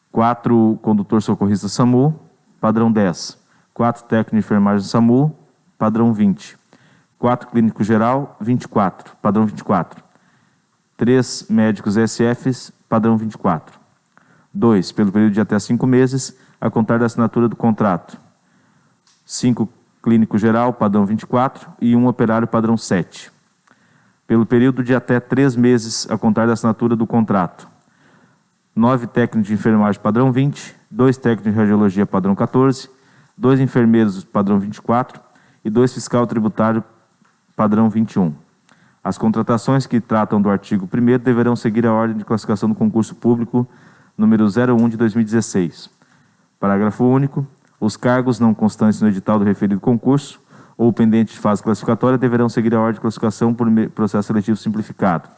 4 condutor socorrista SAMU, padrão 10. 4 técnico de enfermagem SAMU, padrão 20. 4 clínico geral, 24, padrão 24. 3 médicos SFs, padrão 24. 2, pelo período de até 5 meses, a contar da assinatura do contrato. 5 clínico geral, padrão 24, e 1 operário, padrão 7. Pelo período de até 3 meses, a contar da assinatura do contrato. 9 técnicos de enfermagem, padrão 20, 2 técnicos de radiologia, padrão 14, 2 enfermeiros, padrão 24, e 2 fiscal tributário, padrão 21. As contratações que tratam do artigo 1º deverão seguir a ordem de classificação do concurso público número 01 de 2016. Parágrafo único. Os cargos não constantes no edital do referido concurso ou pendentes de fase classificatória deverão seguir a ordem de classificação por processo seletivo simplificado.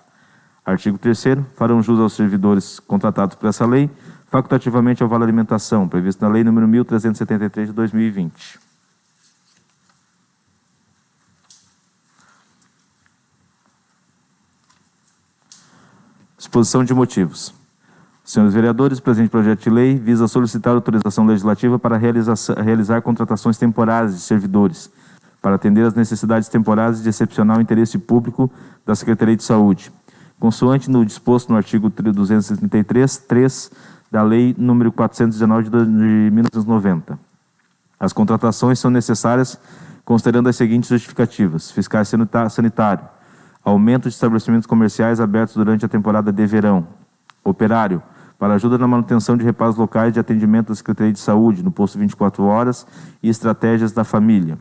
Artigo 3º. Farão jus aos servidores contratados por essa lei, facultativamente ao vale alimentação, previsto na Lei nº 1373 de 2020. Exposição de motivos. Senhores vereadores, o presente projeto de lei visa solicitar autorização legislativa para realizar contratações temporárias de servidores, para atender às necessidades temporárias de excepcional interesse público da Secretaria de Saúde, consoante no disposto no artigo 233(3) da Lei nº 419 de 1990. As contratações são necessárias considerando as seguintes justificativas: fiscal sanitário, aumento de estabelecimentos comerciais abertos durante a temporada de verão, operário, para ajuda na manutenção de reparos locais de atendimento da Secretaria de Saúde no posto 24 horas e estratégias da família,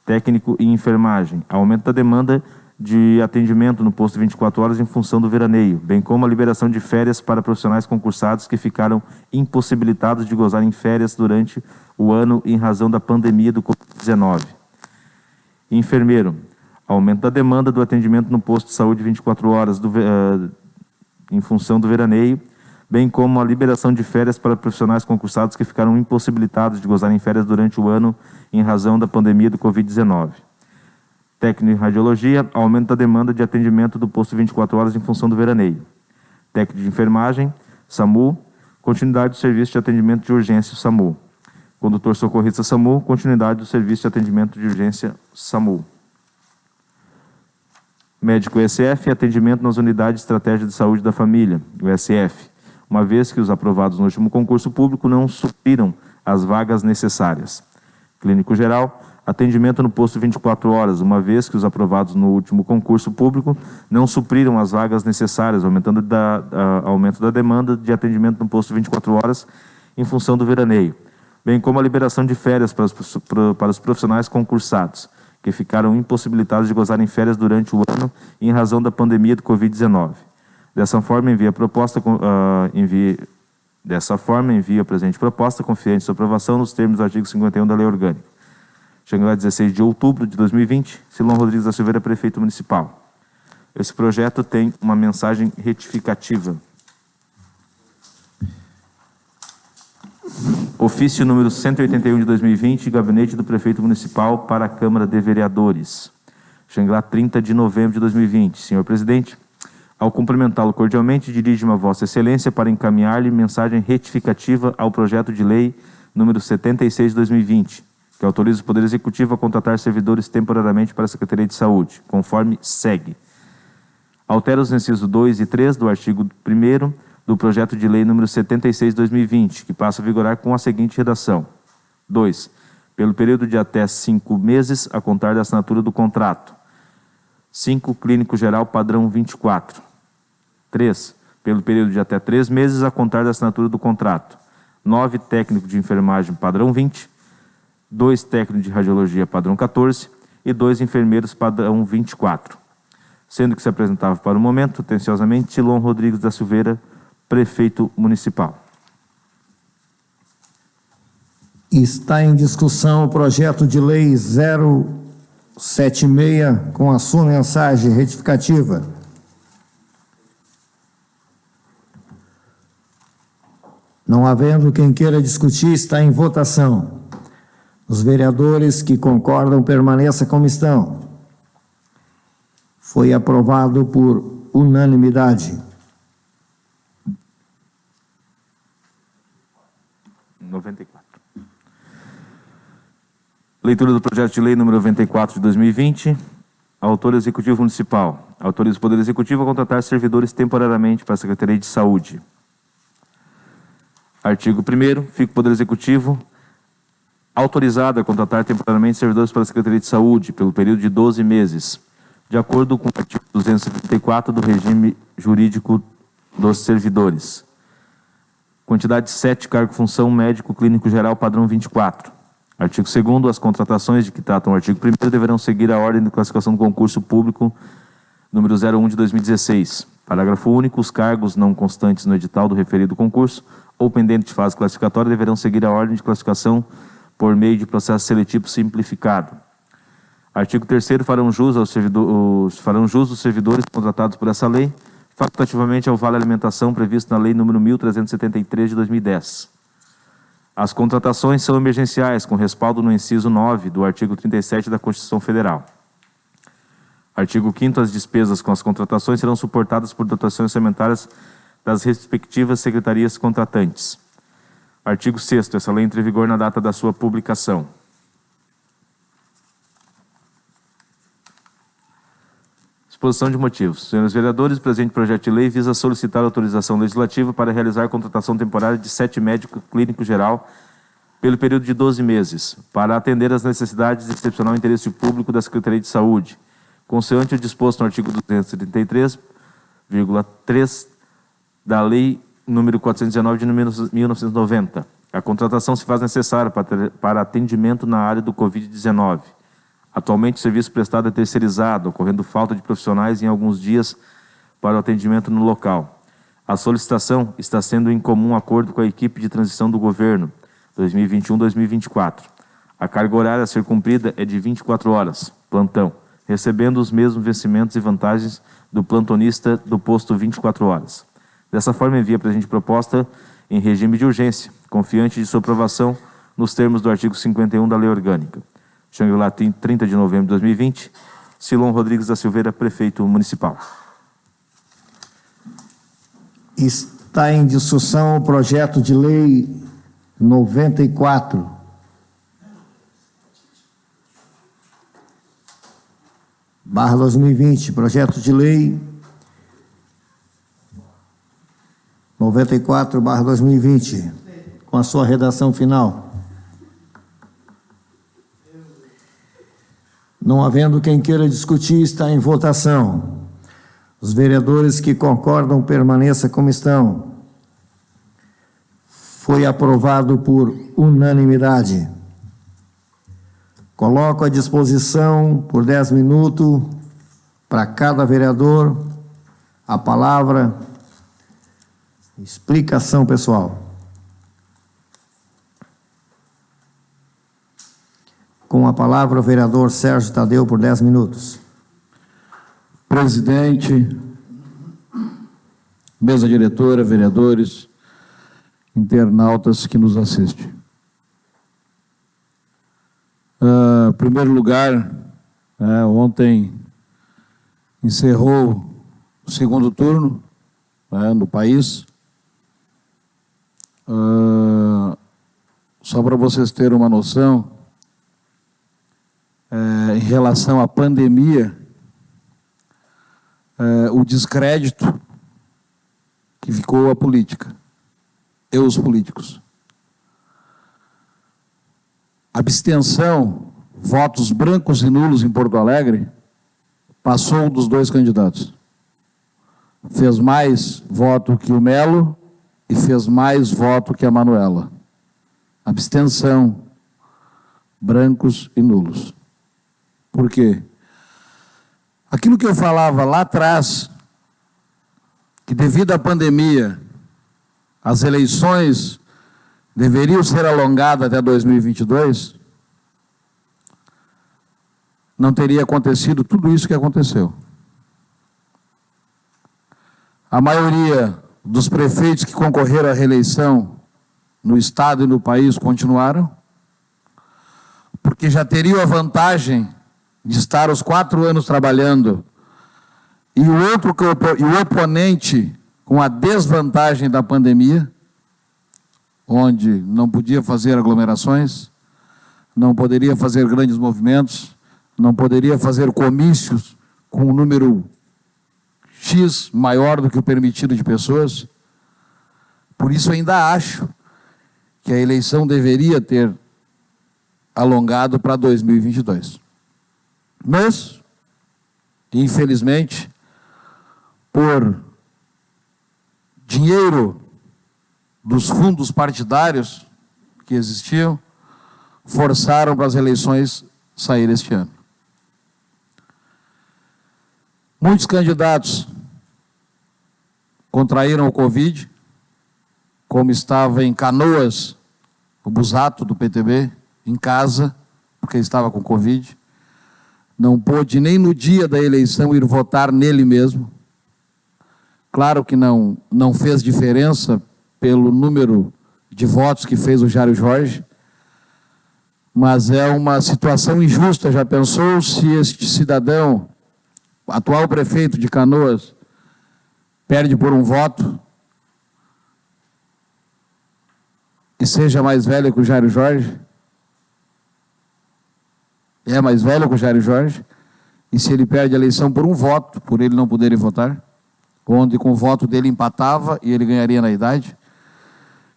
técnico e enfermagem, aumento da demanda de atendimento no posto 24 horas em função do veraneio, bem como a liberação de férias para profissionais concursados que ficaram impossibilitados de gozar em férias durante o ano em razão da pandemia do Covid-19. Enfermeiro, aumento da demanda do atendimento no posto de saúde 24 horas em função do veraneio, bem como a liberação de férias para profissionais concursados que ficaram impossibilitados de gozar em férias durante o ano em razão da pandemia do Covid-19. Técnico em radiologia, aumento da demanda de atendimento do posto 24 horas em função do veraneio. Técnico de enfermagem, SAMU, continuidade do serviço de atendimento de urgência SAMU. Condutor socorrista SAMU, continuidade do serviço de atendimento de urgência SAMU. Médico ESF, atendimento nas unidades de estratégia de saúde da família, USF, uma vez que os aprovados no último concurso público não supriram as vagas necessárias. Clínico geral, atendimento no posto 24 horas, uma vez que os aprovados no último concurso público não supriram as vagas necessárias, aumento da demanda de atendimento no posto 24 horas em função do veraneio, bem como a liberação de férias para os profissionais concursados, que ficaram impossibilitados de gozar em férias durante o ano em razão da pandemia do Covid-19. Dessa forma, envia a presente proposta, confiante sua aprovação nos termos do artigo 51 da Lei Orgânica. Xangri-Lá, 16 de outubro de 2020, Silon Rodrigues da Silveira, Prefeito Municipal. Esse projeto tem uma mensagem retificativa. Ofício número 181 de 2020, Gabinete do Prefeito Municipal para a Câmara de Vereadores. Xangri-Lá, 30 de novembro de 2020. Senhor Presidente, ao cumprimentá-lo cordialmente, dirijo-me a Vossa Excelência para encaminhar-lhe mensagem retificativa ao projeto de lei número 76 de 2020, que autoriza o Poder Executivo a contratar servidores temporariamente para a Secretaria de Saúde, conforme segue. Altera os incisos 2 e 3 do artigo 1º do projeto de lei número 76 de 2020, que passa a vigorar com a seguinte redação. 2. Pelo período de até 5 meses, a contar da assinatura do contrato. 5. Clínico geral padrão 24. 3. Pelo período de até 3 meses, a contar da assinatura do contrato. 9. Técnico de enfermagem padrão 20. 2 técnicos de radiologia padrão 14 e 2 enfermeiros padrão 24. Sendo que se apresentava para o momento, atenciosamente, Silon Rodrigues da Silveira, Prefeito Municipal. Está em discussão o projeto de lei 076 com a sua mensagem retificativa. Não havendo quem queira discutir, está em votação. Os vereadores que concordam, permaneçam como estão. Foi aprovado por unanimidade. 94. Leitura do projeto de lei número 94 de 2020. Autor Executivo Municipal. Autoriza o Poder Executivo a contratar servidores temporariamente para a Secretaria de Saúde. Artigo 1º. Fica o Poder Executivo autorizado a contratar temporariamente servidores para a Secretaria de Saúde pelo período de 12 meses, de acordo com o artigo 274 do regime jurídico dos servidores. Quantidade 7, cargo função médico clínico geral padrão 24. Artigo 2º, as contratações de que tratam o artigo 1º deverão seguir a ordem de classificação do concurso público número 01 de 2016. Parágrafo único, os cargos não constantes no edital do referido concurso ou pendentes de fase classificatória deverão seguir a ordem de classificação por meio de processo seletivo simplificado. Artigo 3º, farão jus os servidores contratados por essa lei, facultativamente ao vale alimentação previsto na lei número 1373 de 2010. As contratações são emergenciais, com respaldo no inciso 9 do artigo 37 da Constituição Federal. Artigo 5º, as despesas com as contratações serão suportadas por dotações orçamentárias das respectivas secretarias contratantes. Artigo 6º, essa lei entra em vigor na data da sua publicação. Exposição de motivos. Senhores vereadores, o presente projeto de lei visa solicitar autorização legislativa para realizar contratação temporária de 7 médicos clínicos geral pelo período de 12 meses, para atender às necessidades de excepcional interesse público da Secretaria de Saúde, consoante o disposto no artigo 233,3 da Lei número 419 de 1990. A contratação se faz necessária para atendimento na área do Covid-19. Atualmente, o serviço prestado é terceirizado, ocorrendo falta de profissionais em alguns dias para o atendimento no local. A solicitação está sendo em comum acordo com a equipe de transição do governo, 2021-2024. A carga horária a ser cumprida é de 24 horas, plantão, recebendo os mesmos vencimentos e vantagens do plantonista do posto 24 horas. Dessa forma, envia a presente proposta em regime de urgência, confiante de sua aprovação nos termos do artigo 51 da Lei Orgânica. Xangri-Lá, 30 de novembro de 2020, Silon Rodrigues da Silveira, Prefeito Municipal. Está em discussão o projeto de lei 94. Barra 2020, projeto de lei 94, barra 2020, com a sua redação final. Não havendo quem queira discutir, está em votação. Os vereadores que concordam, permaneça como estão. Foi aprovado por unanimidade. Coloco à disposição, por 10 minutos, para cada vereador, a palavra. Explicação, pessoal. Com a palavra, o vereador Sérgio Tadeu, por 10 minutos. Presidente, mesa diretora, vereadores, internautas que nos assistem. Em primeiro lugar, ontem encerrou o segundo turno no país. Só para vocês terem uma noção, em relação à pandemia, o descrédito que ficou a política e os políticos. Abstenção, votos brancos e nulos em Porto Alegre, passou dos 2 candidatos. Fez mais voto que o Melo e fez mais voto que a Manuela. Abstenção, brancos e nulos. Por quê? Aquilo que eu falava lá atrás, que devido à pandemia, as eleições deveriam ser alongadas até 2022, não teria acontecido tudo isso que aconteceu. A maioria dos prefeitos que concorreram à reeleição no estado e no país continuaram, porque já teriam a vantagem de estar os 4 anos trabalhando, e o oponente com a desvantagem da pandemia, onde não podia fazer aglomerações, não poderia fazer grandes movimentos, não poderia fazer comícios com um número X maior do que o permitido de pessoas. Por isso ainda acho que a eleição deveria ter alongado para 2022. Mas, infelizmente, por dinheiro dos fundos partidários que existiam, forçaram para as eleições sair este ano. Muitos candidatos contraíram o Covid, como estava em Canoas, o Busato do PTB, em casa, porque estava com Covid. Não pôde nem no dia da eleição ir votar nele mesmo. Claro que não fez diferença pelo número de votos que fez o Jário Jorge, mas é uma situação injusta. Já pensou se este cidadão, atual prefeito de Canoas, perde por um voto e seja mais velho que o Jário Jorge? É mais velho que o Jário Jorge? E se ele perde a eleição por um voto, por ele não poderem votar, onde com o voto dele empatava e ele ganharia na idade.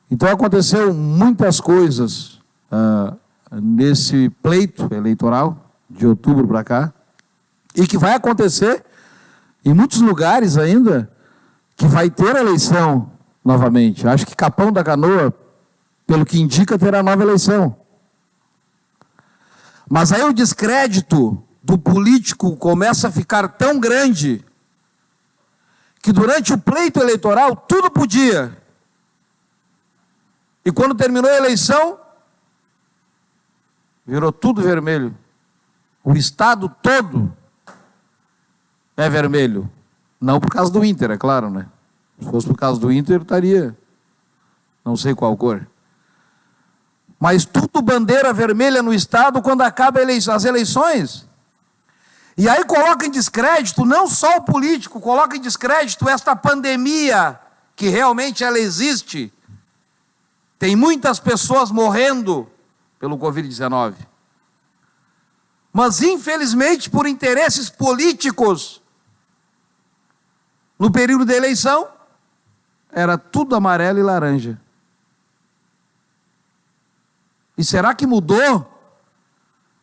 Então aconteceu muitas coisas nesse pleito eleitoral, de outubro para cá, e que vai acontecer em muitos lugares ainda, que vai ter eleição novamente. Acho que Capão da Canoa, pelo que indica, terá nova eleição. Mas aí o descrédito do político começa a ficar tão grande que durante o pleito eleitoral tudo podia. E quando terminou a eleição, virou tudo vermelho. O estado todo é vermelho. Não por causa do Inter, é claro, né? Se fosse por causa do Inter, estaria não sei qual cor. Mas tudo bandeira vermelha no estado quando acaba as eleições. E aí coloca em descrédito não só o político, coloca em descrédito esta pandemia, que realmente ela existe. Tem muitas pessoas morrendo pelo Covid-19. Mas, infelizmente, por interesses políticos, no período da eleição, era tudo amarelo e laranja. E será que mudou?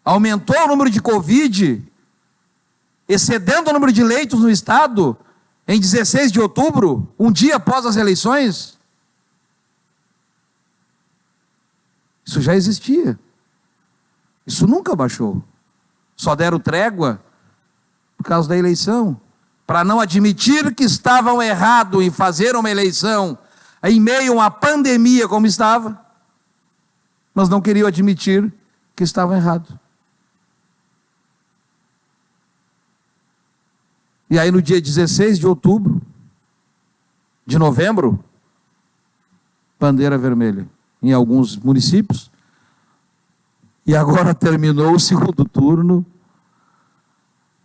Aumentou o número de Covid, excedendo o número de leitos no estado, em 16 de outubro, um dia após as eleições? Isso já existia. Isso nunca baixou. Só deram trégua por causa da eleição, para não admitir que estavam errados em fazer uma eleição em meio a uma pandemia como estava, mas não queriam admitir que estavam errados. E aí no dia 16 de outubro, de novembro, bandeira vermelha em alguns municípios. E agora terminou o segundo turno,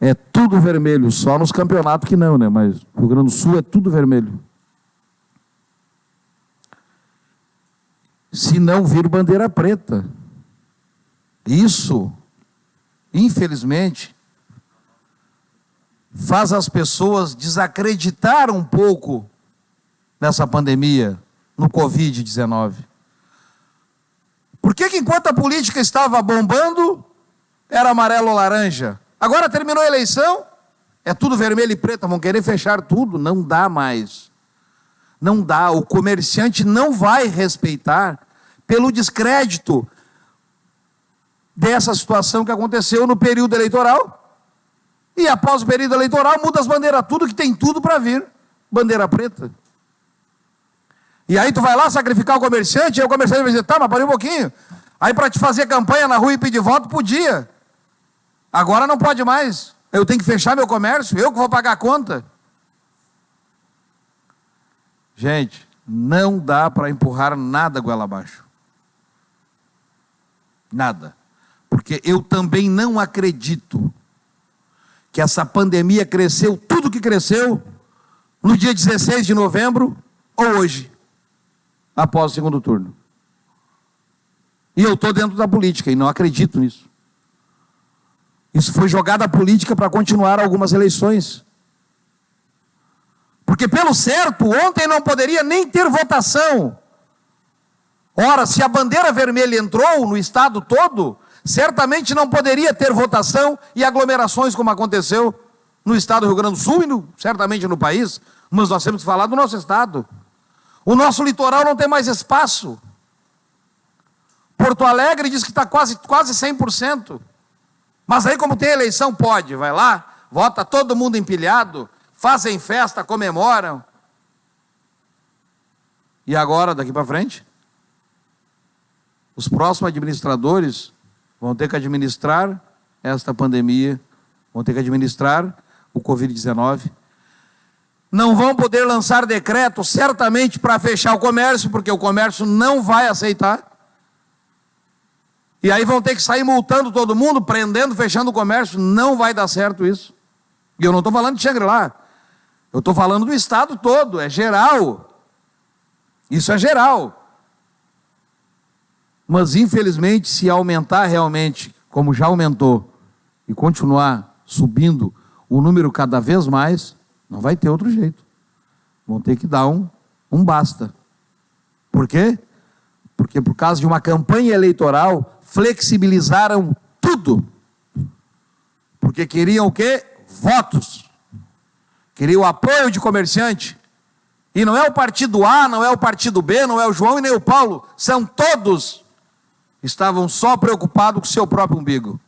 é tudo vermelho, só nos campeonatos que não, né? Mas no Rio Grande do Sul é tudo vermelho. Se não vir bandeira preta. Isso, infelizmente, faz as pessoas desacreditar um pouco nessa pandemia, no Covid-19. Por que enquanto a política estava bombando, era amarelo ou laranja? Agora terminou a eleição, é tudo vermelho e preto, vão querer fechar tudo, não dá mais. Não dá, o comerciante não vai respeitar pelo descrédito dessa situação que aconteceu no período eleitoral. E após o período eleitoral, muda as bandeiras tudo, que tem tudo para vir, bandeira preta. E aí tu vai lá sacrificar o comerciante, e o comerciante vai dizer, tá, mas parei um pouquinho. Aí para te fazer campanha na rua e pedir voto, podia. Agora não pode mais. Eu tenho que fechar meu comércio, eu que vou pagar a conta. Gente, não dá para empurrar nada goela abaixo. Nada. Porque eu também não acredito que essa pandemia cresceu, tudo que cresceu, no dia 16 de novembro, ou hoje, após o segundo turno. E eu estou dentro da política e não acredito nisso. Isso foi jogada política para continuar algumas eleições. Porque pelo certo, ontem não poderia nem ter votação. Ora, se a bandeira vermelha entrou no estado todo, certamente não poderia ter votação e aglomerações como aconteceu no estado do Rio Grande do Sul e certamente no país, mas nós temos que falar do nosso estado. O nosso litoral não tem mais espaço. Porto Alegre diz que está quase 100%. Mas aí como tem eleição, pode, vai lá, vota todo mundo empilhado, fazem festa, comemoram. E agora, daqui para frente, os próximos administradores vão ter que administrar esta pandemia, vão ter que administrar o Covid-19. Não vão poder lançar decreto, certamente, para fechar o comércio, porque o comércio não vai aceitar. E aí vão ter que sair multando todo mundo, prendendo, fechando o comércio. Não vai dar certo isso. E eu não estou falando de Xangri-Lá. Eu estou falando do estado todo, é geral. Isso é geral. Mas, infelizmente, se aumentar realmente, como já aumentou, e continuar subindo o número cada vez mais, não vai ter outro jeito. Vão ter que dar um basta. Por quê? Porque por causa de uma campanha eleitoral, flexibilizaram tudo. Porque queriam o quê? Votos. Queriam o apoio de comerciante. E não é o partido A, não é o partido B, não é o João e nem o Paulo. São todos. Estavam só preocupados com o seu próprio umbigo.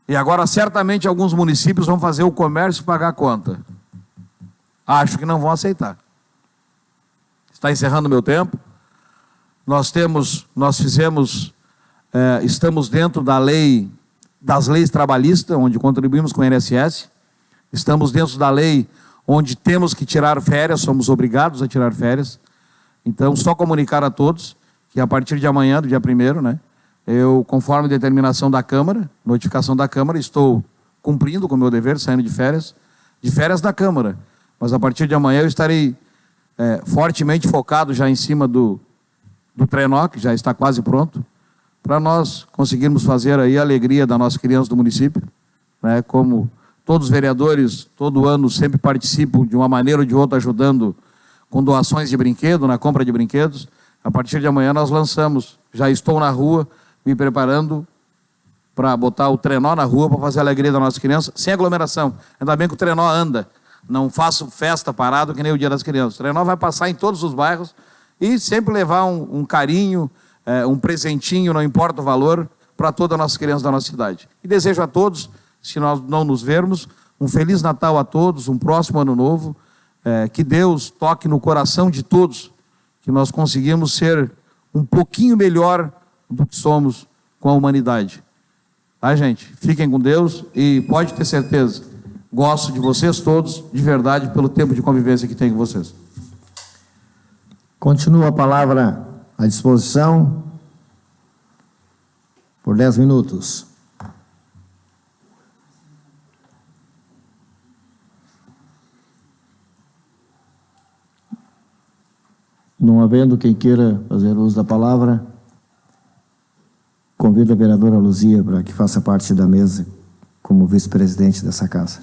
E agora certamente alguns municípios vão fazer o comércio pagar a conta. Acho que não vão aceitar. Está encerrando o meu tempo. Estamos dentro das leis trabalhistas, onde contribuímos com o INSS. Estamos dentro da lei onde temos que tirar férias, somos obrigados a tirar férias. Então, só comunicar a todos que a partir de amanhã, do dia 1º, né, eu, conforme determinação da Câmara, notificação da Câmara, estou cumprindo com o meu dever, saindo de férias da Câmara. Mas a partir de amanhã eu estarei fortemente focado já em cima do trenó, que já está quase pronto, para nós conseguirmos fazer aí a alegria da nossa criança do município, né? Como todos os vereadores, todo ano, sempre participam de uma maneira ou de outra, ajudando com doações de brinquedo, na compra de brinquedos. A partir de amanhã nós lançamos, já estou na rua, me preparando para botar o trenó na rua, para fazer a alegria da nossa criança, sem aglomeração. Ainda bem que o trenó anda, não faço festa parado que nem o Dia das Crianças. O trenó vai passar em todos os bairros e sempre levar um carinho, um presentinho, não importa o valor, para todas as nossas crianças da nossa cidade. E desejo a todos, se nós não nos vermos, um Feliz Natal a todos, um próximo Ano Novo, que Deus toque no coração de todos, que nós conseguimos ser um pouquinho melhor do que somos com a humanidade. Tá, gente? Fiquem com Deus e pode ter certeza, gosto de vocês todos, de verdade, pelo tempo de convivência que tenho com vocês. Continua a palavra à disposição por 10 minutos. Não havendo quem queira fazer uso da palavra, convido a vereadora Luzia para que faça parte da mesa como vice-presidente dessa casa.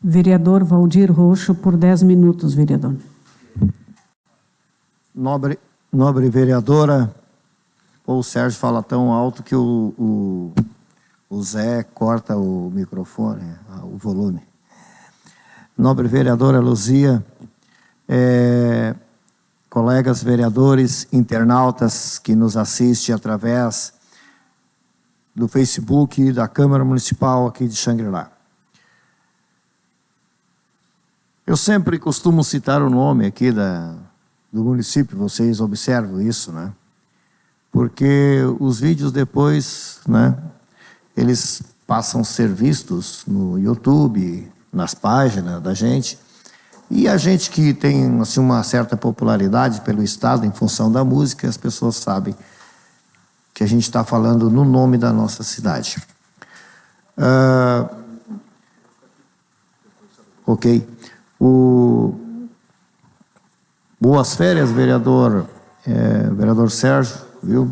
Vereador Valdir Roxo, por 10 minutos, vereador. Nobre vereadora, o Sérgio fala tão alto que o Zé corta o microfone, o volume. Nobre vereadora Luzia, colegas vereadores, internautas que nos assistem através do Facebook da Câmara Municipal aqui de Xangri-Lá. Eu sempre costumo citar o nome aqui do município, vocês observam isso, né? Porque os vídeos depois, né, eles passam a ser vistos no YouTube, nas páginas da gente, e a gente que tem assim, uma certa popularidade pelo estado em função da música, as pessoas sabem que a gente está falando no nome da nossa cidade. Ok. Boas férias, vereador Sérgio, viu?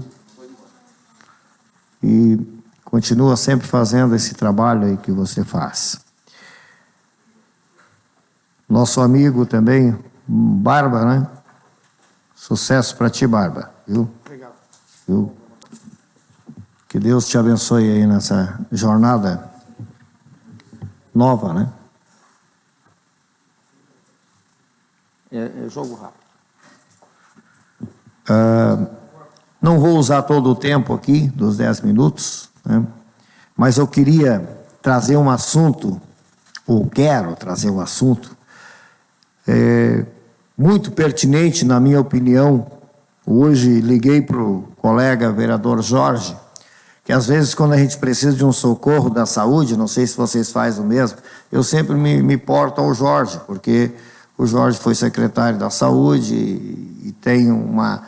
E continua sempre fazendo esse trabalho aí que você faz. Nosso amigo também, Barba, né? Sucesso para ti, Barba, viu? Obrigado. Viu? Que Deus te abençoe aí nessa jornada nova, né? É jogo rápido. Não vou usar todo o tempo aqui, dos 10 minutos, né? Mas eu queria trazer um assunto, ou quero trazer um assunto, muito pertinente, na minha opinião. Hoje liguei para o colega vereador Jorge, que às vezes quando a gente precisa de um socorro da saúde, não sei se vocês fazem o mesmo, eu sempre me porto ao Jorge, porque o Jorge foi secretário da Saúde e tem uma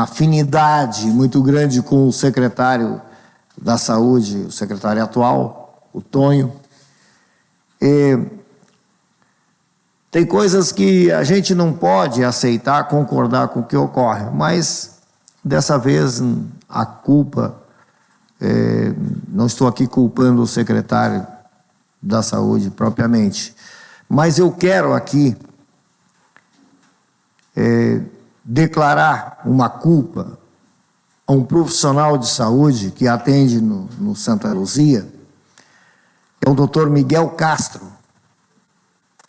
afinidade muito grande com o secretário da Saúde, o secretário atual, o Tonho. Tem coisas que a gente não pode aceitar, concordar com o que ocorre, mas dessa vez a culpa, não estou aqui culpando o secretário da Saúde propriamente, mas eu quero aqui declarar uma culpa a um profissional de saúde que atende no Santa Luzia, é o Dr. Miguel Castro.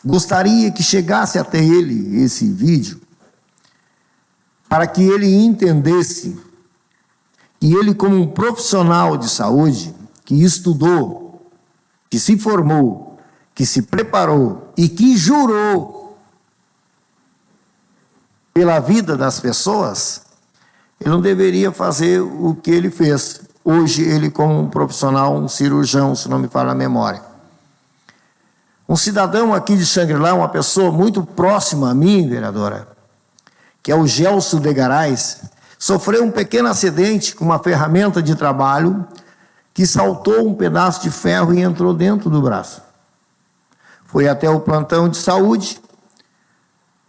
Gostaria que chegasse até ele esse vídeo, para que ele entendesse que ele, como um profissional de saúde, que estudou, que se formou, que se preparou e que jurou pela vida das pessoas, ele não deveria fazer o que ele fez. Hoje, ele, como um profissional, um cirurgião, se não me falha a memória. Um cidadão aqui de Xangri-Lá, uma pessoa muito próxima a mim, vereadora, que é o Gelson de Garais, sofreu um pequeno acidente com uma ferramenta de trabalho que saltou um pedaço de ferro e entrou dentro do braço. Foi até o plantão de saúde,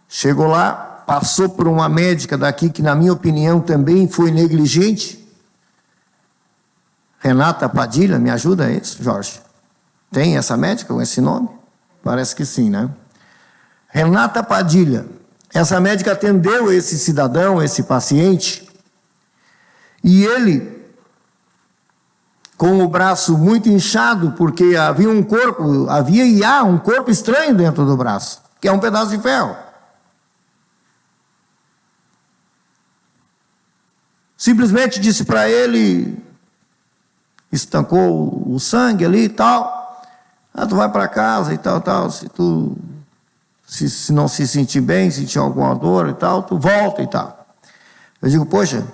chegou lá, passou por uma médica daqui que, na minha opinião, também foi negligente. Renata Padilha, me ajuda a isso, Jorge? Tem essa médica com esse nome? Parece que sim, né? Renata Padilha. Essa médica atendeu esse cidadão, esse paciente, e ele, com o braço muito inchado, porque havia um corpo estranho dentro do braço, que é um pedaço de ferro. Simplesmente disse para ele, estancou o sangue ali e tal, tu vai para casa e tal, se tu se não se sentir bem, sentir alguma dor e tal, tu volta e tal. Eu digo, poxa,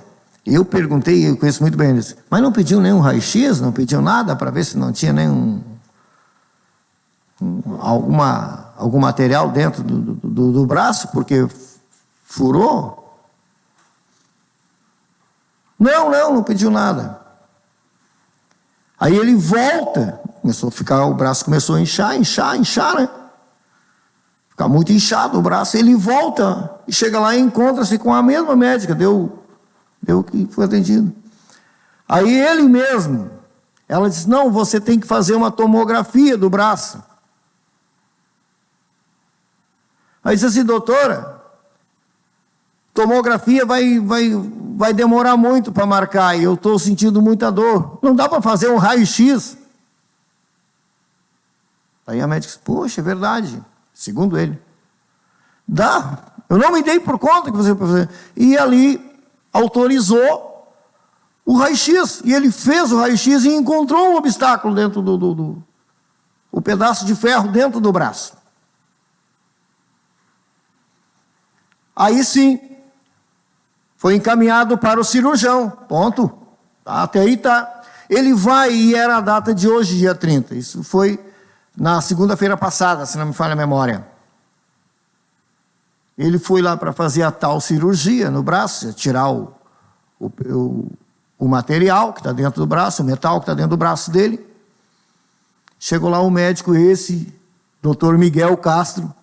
eu perguntei, eu conheço muito bem isso, mas não pediu nenhum raio-x, não pediu nada para ver se não tinha algum material dentro do braço, porque furou? Não pediu nada. Aí ele volta, o braço começou a inchar, né? Ficar muito inchado o braço, ele volta e chega lá e encontra-se com a mesma médica, deu que foi atendido. Aí ele mesmo, ela disse, não, você tem que fazer uma tomografia do braço. Aí disse assim, doutora, tomografia vai demorar muito para marcar e eu estou sentindo muita dor. Não dá para fazer um raio-x? Aí a médica disse, poxa, é verdade. Segundo ele. Dá. Eu não me dei por conta que você pode fazer. E ali autorizou o raio-x. E ele fez o raio-x e encontrou um obstáculo dentro o pedaço de ferro dentro do braço. Aí sim, foi encaminhado para o cirurgião, ponto. Até aí tá. Ele vai, e era a data de hoje, dia 30. Isso foi na segunda-feira passada, se não me falha a memória. Ele foi lá para fazer a tal cirurgia no braço, tirar o material que está dentro do braço, o metal que está dentro do braço dele. Chegou lá o médico, esse, Dr. Miguel Castro,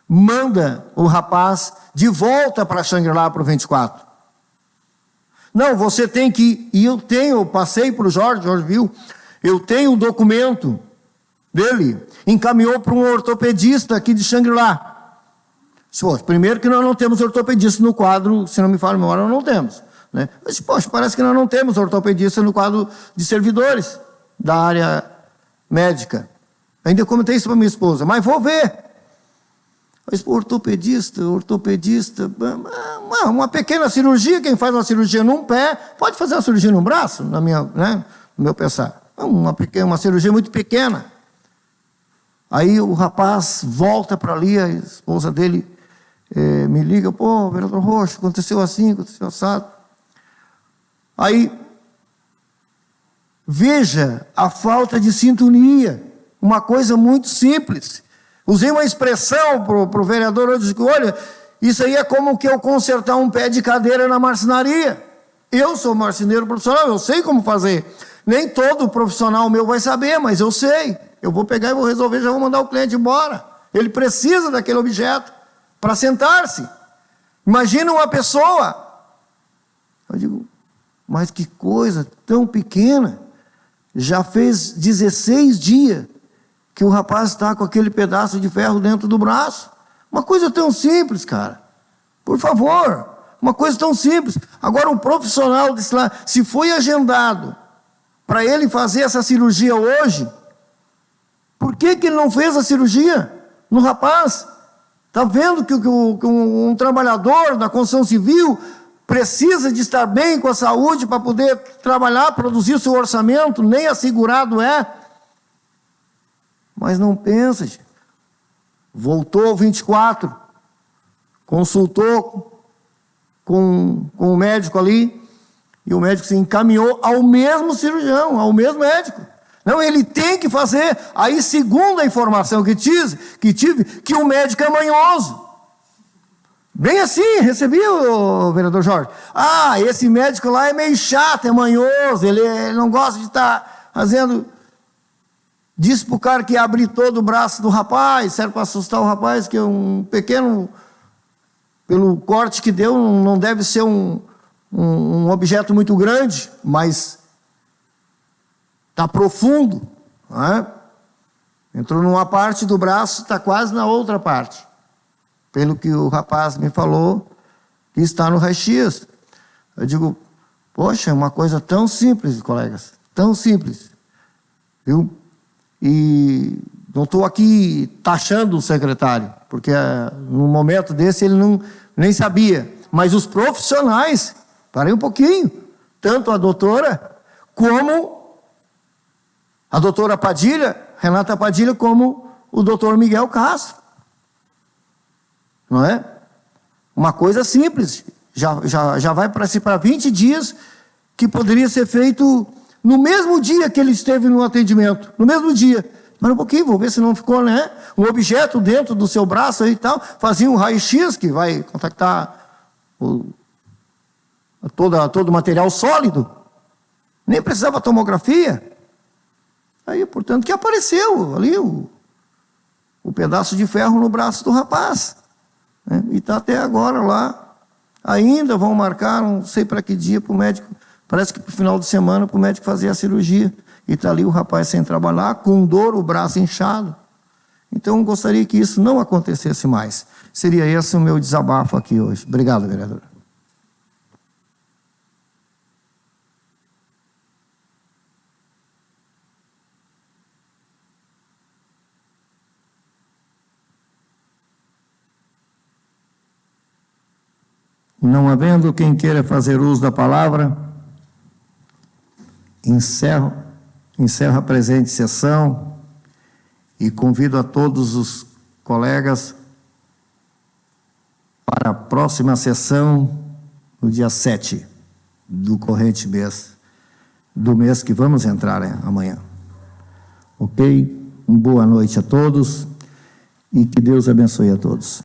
manda o rapaz de volta para Xangri-Lá para o 24. Não, você tem que... E eu passei para o Jorge viu, eu tenho o documento dele, encaminhou para um ortopedista aqui de Xangri-Lá. Primeiro que nós não temos ortopedista no quadro, se não me falha a memória, nós não temos. Né? Mas, poxa, parece que nós não temos ortopedista no quadro de servidores da área médica. Ainda comentei isso para minha esposa, mas vou ver. Mas ortopedista, uma pequena cirurgia, quem faz uma cirurgia num pé, pode fazer uma cirurgia no braço, no meu pensar. Uma cirurgia muito pequena. Aí o rapaz volta para ali, a esposa dele me liga, vereador Rocha, aconteceu assim, aconteceu assado. Aí, veja a falta de sintonia, uma coisa muito simples. Usei uma expressão para o vereador, eu disse, olha, isso aí é como que eu consertar um pé de cadeira na marcenaria. Eu sou marceneiro profissional, eu sei como fazer. Nem todo profissional meu vai saber, mas eu sei. Eu vou pegar e vou resolver, já vou mandar o cliente embora. Ele precisa daquele objeto para sentar-se. Imagina uma pessoa. Eu digo, mas que coisa tão pequena. Já fez 16 dias que o rapaz está com aquele pedaço de ferro dentro do braço. Uma coisa tão simples, cara. Por favor, uma coisa tão simples. Agora um profissional disse lá, se foi agendado para ele fazer essa cirurgia hoje, por que ele não fez a cirurgia no rapaz? Está vendo que um trabalhador da construção civil precisa de estar bem com a saúde para poder trabalhar, produzir seu orçamento, nem assegurado é. Mas não pensa, gente. Voltou 24, consultou com o médico ali, e o médico se encaminhou ao mesmo cirurgião, ao mesmo médico. Não, ele tem que fazer. Aí, segundo a informação que tive, que o médico é manhoso. Bem assim, recebi, o vereador Jorge. Ah, esse médico lá é meio chato, é manhoso, ele não gosta de estar fazendo... Disse para o cara que ia abrir todo o braço do rapaz, serve para assustar o rapaz, que é um pequeno... Pelo corte que deu, não deve ser um objeto muito grande, mas está profundo. Não é? Entrou numa parte do braço, está quase na outra parte. Pelo que o rapaz me falou, que está no raio-x. Eu digo, poxa, é uma coisa tão simples, colegas, tão simples. Viu? E não estou aqui taxando o secretário, porque no momento desse ele nem sabia. Mas os profissionais, parei um pouquinho, tanto a doutora, como a doutora Padilha, Renata Padilha, como o doutor Miguel Castro. Não é? Uma coisa simples, já vai para 20 dias, que poderia ser feito no mesmo dia que ele esteve no atendimento, no mesmo dia. Mas um pouquinho, vou ver se não ficou, né? Um objeto dentro do seu braço aí e tal, fazia um raio-x que vai contactar todo o material sólido. Nem precisava tomografia. Aí, portanto, que apareceu ali o pedaço de ferro no braço do rapaz. Né? E está até agora lá. Ainda vão marcar, não sei para que dia, para o médico. Parece que para o final de semana, para o médico fazer a cirurgia. E está ali o rapaz sem trabalhar, com dor, o braço inchado. Então, gostaria que isso não acontecesse mais. Seria esse o meu desabafo aqui hoje. Obrigado, vereador. Não havendo quem queira fazer uso da palavra, encerro a presente sessão e convido a todos os colegas para a próxima sessão, no dia 7 do corrente mês, do mês que vamos entrar amanhã. Ok? Boa noite a todos e que Deus abençoe a todos.